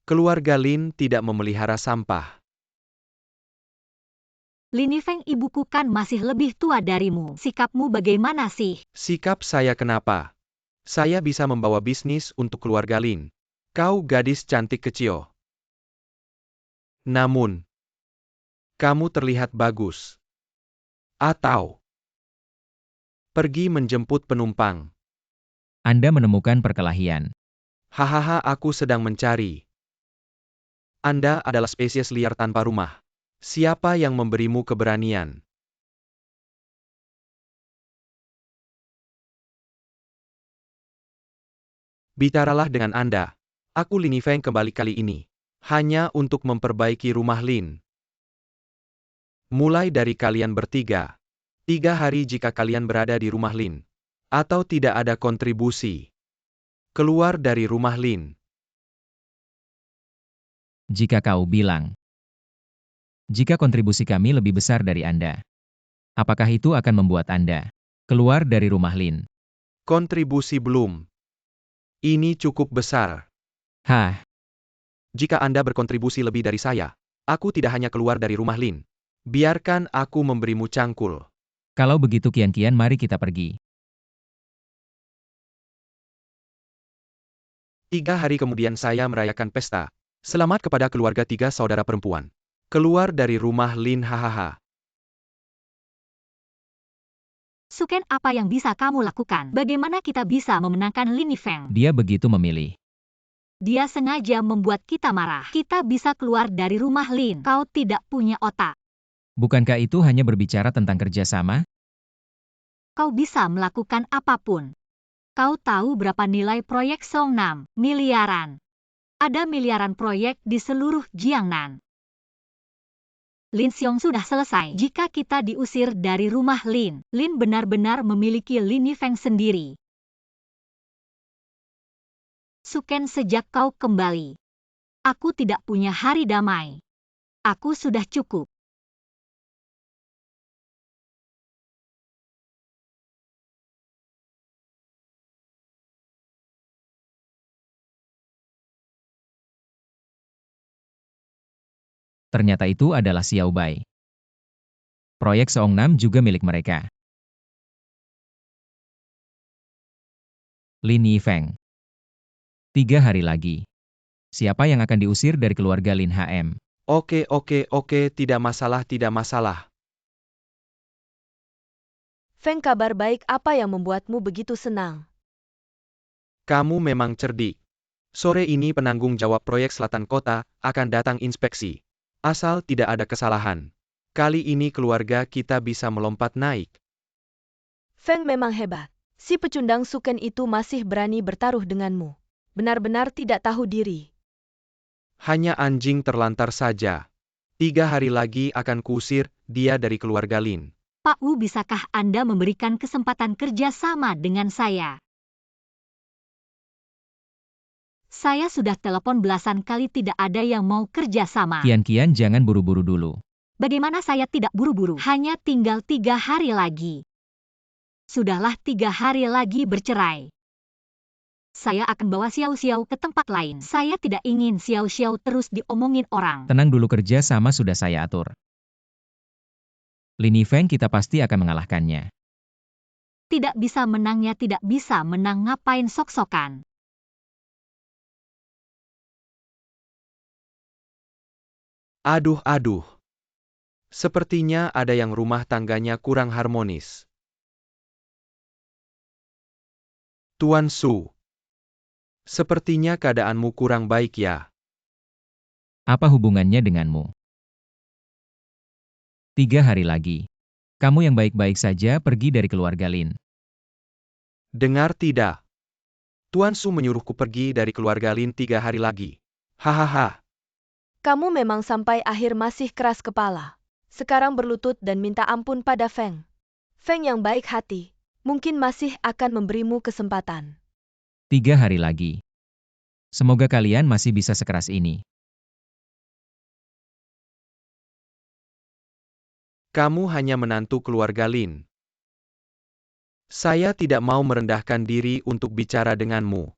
Keluarga Lin tidak memelihara sampah. Lin Yifeng, ibuku kan masih lebih tua darimu. Sikapmu bagaimana sih? Sikap saya kenapa? Saya bisa membawa bisnis untuk keluarga Lin. Kau gadis cantik kecil. Namun, kamu terlihat bagus. Atau pergi menjemput penumpang. Anda menemukan perkelahian. Hahaha, aku sedang mencari. Anda adalah spesies liar tanpa rumah. Siapa yang memberimu keberanian? Bicaralah dengan Anda. Aku Lin Yifeng kembali kali ini. Hanya untuk memperbaiki rumah Lin. Mulai dari kalian bertiga. 3 hari jika kalian berada di rumah Lin. Atau tidak ada kontribusi. Keluar dari rumah Lin. Jika kau bilang, jika kontribusi kami lebih besar dari Anda, apakah itu akan membuat Anda keluar dari rumah Lin? Kontribusi belum. Ini cukup besar. Hah, Jika Anda berkontribusi lebih dari saya, aku tidak hanya keluar dari rumah Lin. Biarkan aku memberimu cangkul. kalau begitu kian-kian mari kita pergi. 3 hari kemudian saya merayakan pesta. Selamat kepada keluarga 3 saudara perempuan. Keluar dari rumah Lin, hahaha. Suken, apa yang bisa kamu lakukan? Bagaimana kita bisa memenangkan Lin Yifeng? Dia begitu memilih. Dia sengaja membuat kita marah. Kita bisa keluar dari rumah Lin. Kau tidak punya otak. Bukankah itu hanya berbicara tentang kerjasama? Kau bisa melakukan apapun. Kau tahu berapa nilai proyek Songnam? Miliaran. Ada miliaran proyek di seluruh Jiangnan. Lin Xiong sudah selesai. Jika kita diusir dari rumah Lin, Lin benar-benar memiliki Lin Yifeng sendiri. Suken, sejak kau kembali, aku tidak punya hari damai. Aku sudah cukup. Ternyata itu adalah Xiao Bai. Proyek Songnam juga milik mereka. Lin Yifeng. 3 hari lagi. Siapa yang akan diusir dari keluarga Lin HM? Oke, tidak masalah, tidak masalah. Feng, kabar baik apa yang membuatmu begitu senang? Kamu memang cerdik. Sore ini penanggung jawab proyek Selatan Kota akan datang inspeksi. Asal tidak ada kesalahan. Kali ini keluarga kita bisa melompat naik. Feng memang hebat. Si pecundang Suken itu masih berani bertaruh denganmu. Benar-benar tidak tahu diri. Hanya anjing terlantar saja. 3 hari lagi akan kuusir dia dari keluarga Lin. Pak Wu, bisakah Anda memberikan kesempatan kerja sama dengan saya? Saya sudah telepon belasan kali, tidak ada yang mau kerja sama. Kian-kian jangan buru-buru dulu. Bagaimana saya tidak buru-buru? Hanya tinggal 3 hari lagi. Sudahlah, 3 hari lagi bercerai. Saya akan bawa Xiao Xiao ke tempat lain. Saya tidak ingin Xiao Xiao terus diomongin orang. Tenang dulu, kerja sama sudah saya atur. Lin Yifeng kita pasti akan mengalahkannya. Tidak bisa menangnya, tidak bisa menang, ngapain sok-sokan? Aduh. Sepertinya ada yang rumah tangganya kurang harmonis. Tuan Su. Sepertinya keadaanmu kurang baik ya. Apa hubungannya denganmu? 3 hari lagi. Kamu yang baik-baik saja pergi dari keluarga Lin. Dengar tidak? Tuan Su menyuruhku pergi dari keluarga Lin 3 hari lagi. Hahaha. Kamu memang sampai akhir masih keras kepala. Sekarang berlutut dan minta ampun pada Feng. Feng yang baik hati, mungkin masih akan memberimu kesempatan. 3 hari lagi. Semoga kalian masih bisa sekeras ini. Kamu hanya menantu keluarga Lin. Saya tidak mau merendahkan diri untuk bicara denganmu.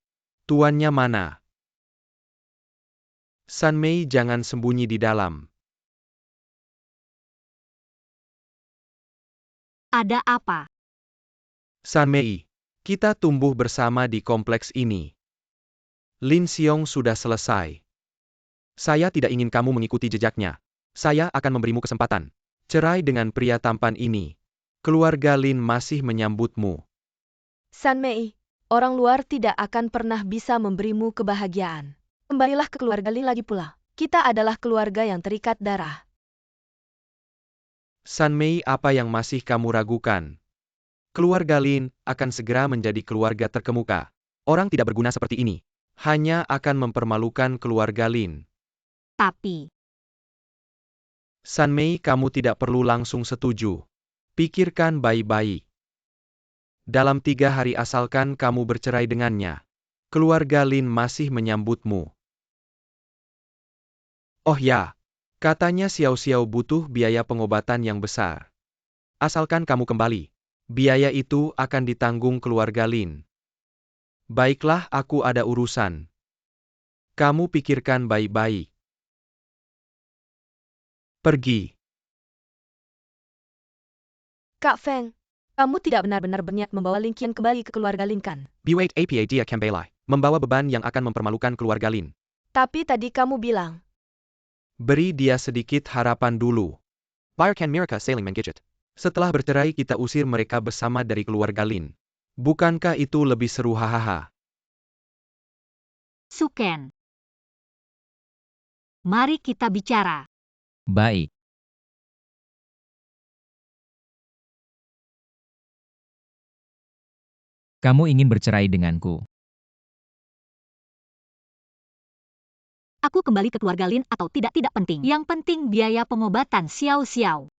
Tuannya mana? San Mei jangan sembunyi di dalam. Ada apa? San Mei, kita tumbuh bersama di kompleks ini. Lin Xiong sudah selesai. Saya tidak ingin kamu mengikuti jejaknya. Saya akan memberimu kesempatan. Cerai dengan pria tampan ini. Keluarga Lin masih menyambutmu. San Mei, orang luar tidak akan pernah bisa memberimu kebahagiaan. Kembalilah ke keluarga Lin lagi pula. Kita adalah keluarga yang terikat darah. San Mei, apa yang masih kamu ragukan? Keluarga Lin akan segera menjadi keluarga terkemuka. Orang tidak berguna seperti ini hanya akan mempermalukan keluarga Lin. Tapi, San Mei, kamu tidak perlu langsung setuju. Pikirkan baik-baik. Dalam 3 hari asalkan kamu bercerai dengannya, keluarga Lin masih menyambutmu. Oh ya, katanya Xiao Xiao butuh biaya pengobatan yang besar. Asalkan kamu kembali, biaya itu akan ditanggung keluarga Lin. Baiklah, aku ada urusan. Kamu pikirkan baik-baik. Pergi. Kak Feng, kamu tidak benar-benar berniat membawa Lin Qian kembali ke keluarga Lin kan? Buat apa dia kembali, membawa beban yang akan mempermalukan keluarga Lin. Tapi tadi kamu bilang, Beri dia sedikit harapan dulu. Biarkan mereka saling menggigit. Setelah bercerai kita usir mereka bersama dari keluarga Lin. Bukankah itu lebih seru? Hahaha. Suken. Mari kita bicara. Baik. Kamu ingin bercerai denganku. Aku kembali ke keluarga Lin atau tidak penting. Yang penting biaya pengobatan Xiao Xiao.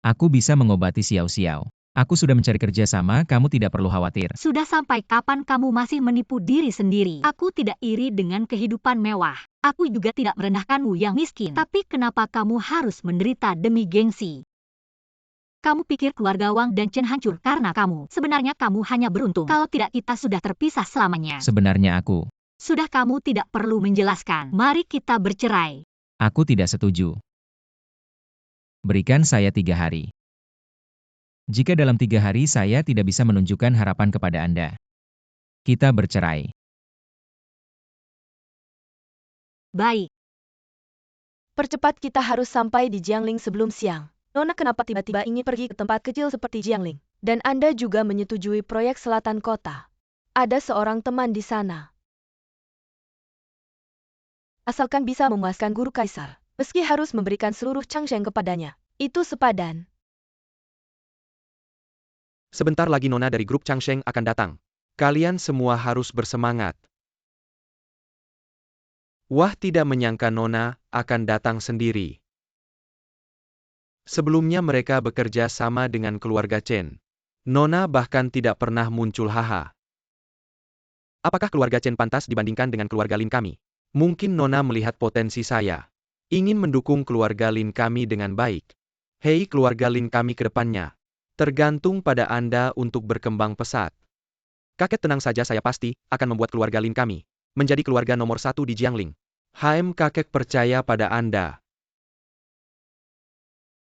Aku bisa mengobati Xiao Xiao. Aku sudah mencari kerja sama, kamu tidak perlu khawatir. Sudah sampai kapan kamu masih menipu diri sendiri? Aku tidak iri dengan kehidupan mewah. Aku juga tidak merendahkanmu yang miskin. Tapi kenapa kamu harus menderita demi gengsi? Kamu pikir keluarga Wang dan Chen hancur karena kamu? Sebenarnya kamu hanya beruntung. Kalau tidak kita sudah terpisah selamanya. Sebenarnya aku Sudah, kamu tidak perlu menjelaskan. Mari kita bercerai. tidak setuju. Berikan saya 3 hari. Jika dalam 3 hari saya tidak bisa menunjukkan harapan kepada Anda, kita bercerai. Baik. percepat, kita harus sampai di Jiangling sebelum siang. Nona kenapa tiba-tiba ingin pergi ke tempat kecil seperti Jiangling? Dan Anda juga menyetujui proyek selatan kota. Ada seorang teman di sana. Asalkan bisa memuaskan guru kaisar, meski harus memberikan seluruh Changsheng kepadanya, itu sepadan. Sebentar lagi Nona dari grup Changsheng akan datang. Kalian semua harus bersemangat. Wah, tidak menyangka Nona akan datang sendiri. Sebelumnya mereka bekerja sama dengan keluarga Chen. Nona bahkan tidak pernah muncul. Haha. Apakah keluarga Chen pantas dibandingkan dengan keluarga Lin kami? Mungkin Nona melihat potensi saya. Ingin mendukung keluarga Lin kami dengan baik. Hei keluarga Lin kami ke depannya. Tergantung pada Anda untuk berkembang pesat. Kakek tenang saja, saya pasti akan membuat keluarga Lin kami menjadi keluarga nomor 1 di Jiangling. Kakek percaya pada Anda.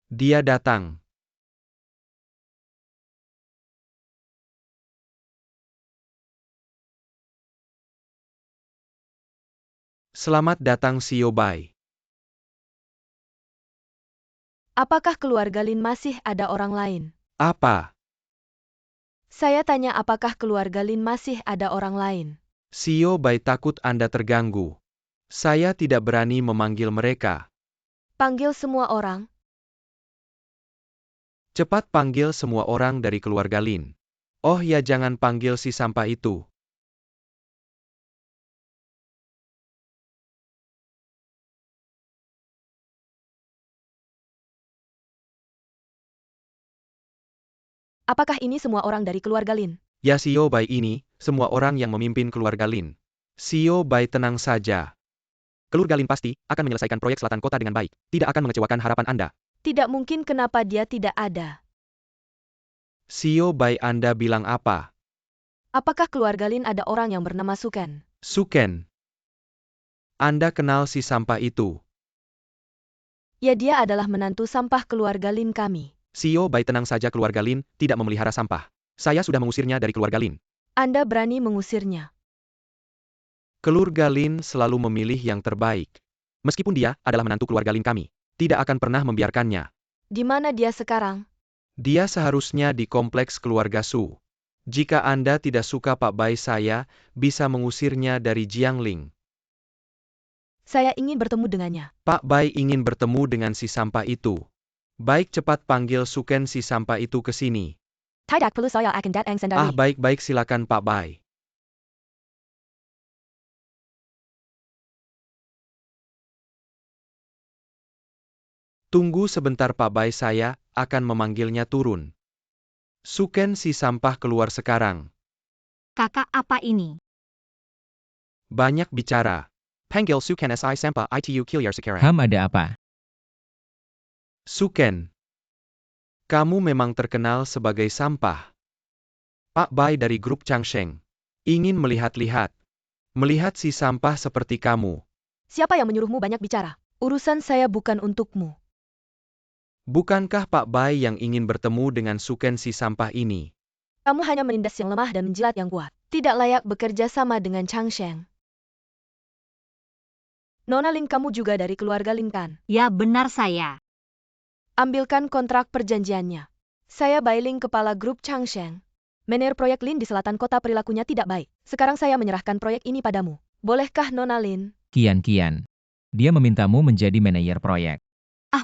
Dia datang. Selamat datang Xiao Bai. Apakah keluarga Lin masih ada orang lain? Apa? Saya tanya apakah keluarga Lin masih ada orang lain? Xiao Bai takut Anda terganggu. Saya tidak berani memanggil mereka. Panggil semua orang. Cepat panggil semua orang dari keluarga Lin. Oh ya, jangan panggil si sampah itu. Apakah ini semua orang dari keluarga Lin? Ya, Xiao Bai ini, semua orang yang memimpin keluarga Lin. Xiao Bai tenang saja. Keluarga Lin pasti akan menyelesaikan proyek selatan kota dengan baik. Tidak akan mengecewakan harapan Anda. Tidak mungkin kenapa dia tidak ada. Sio Bai Anda bilang apa? Apakah keluarga Lin ada orang yang bernama Suken? Suken. Anda kenal si sampah itu? Ya, dia adalah menantu sampah keluarga Lin kami. Sio Bai, tenang saja, keluarga Lin tidak memelihara sampah. Saya sudah mengusirnya dari keluarga Lin. Anda berani mengusirnya. Keluarga Lin selalu memilih yang terbaik. Meskipun dia adalah menantu keluarga Lin kami, tidak akan pernah membiarkannya. Di mana dia sekarang? Dia seharusnya di kompleks keluarga Su. Jika Anda tidak suka Pak Bai, saya bisa mengusirnya dari Jiangling. Saya ingin bertemu dengannya. Pak Bai ingin bertemu dengan si sampah itu. Baik, cepat panggil Suken si sampah itu ke sini. Tidak perlu, saya akan datang sendiri. Baik-baik, silakan Pak Bai. Tunggu sebentar Pak Bai, saya akan memanggilnya turun. Suken si sampah keluar sekarang. Kakak, apa ini? Banyak bicara. Panggil Suken si sampah itu keluar sekarang. Ada apa? Suken. Kamu memang terkenal sebagai sampah. Pak Bai dari grup Changsheng ingin melihat-lihat. Melihat si sampah seperti kamu. Siapa yang menyuruhmu banyak bicara? Urusan saya bukan untukmu. Bukankah Pak Bai yang ingin bertemu dengan Suken si sampah ini? Kamu hanya menindas yang lemah dan menjilat yang kuat. Tidak layak bekerja sama dengan Changsheng. Nona Lin, kamu juga dari keluarga Lin kan? Ya, benar saya. Ambilkan kontrak perjanjiannya. Saya Bai Ling, kepala grup Changsheng. Manajer proyek Lin di selatan kota, perilakunya tidak baik. Sekarang saya menyerahkan proyek ini padamu. Bolehkah Nona Lin? Kian. Dia memintamu menjadi manajer proyek.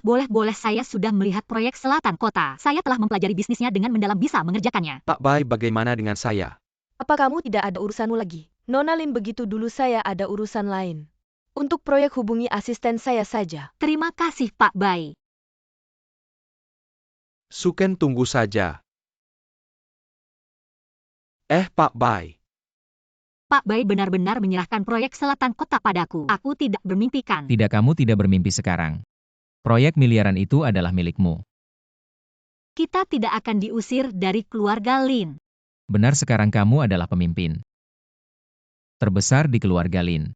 Boleh, saya sudah melihat proyek selatan kota. Saya telah mempelajari bisnisnya dengan mendalam, bisa mengerjakannya. Pak Bai, bagaimana dengan saya? Apa kamu tidak ada urusanmu lagi? Nona Lin, begitu dulu saya ada urusan lain. Untuk proyek hubungi asisten saya saja. Terima kasih Pak Bai. Suken, tunggu saja. Pak Bai. Pak Bai benar-benar menyerahkan proyek selatan kota padaku. Aku tidak bermimpikan. Tidak, kamu tidak bermimpi sekarang. Proyek miliaran itu adalah milikmu. Kita tidak akan diusir dari keluarga Lin. Benar, sekarang kamu adalah pemimpin terbesar di keluarga Lin.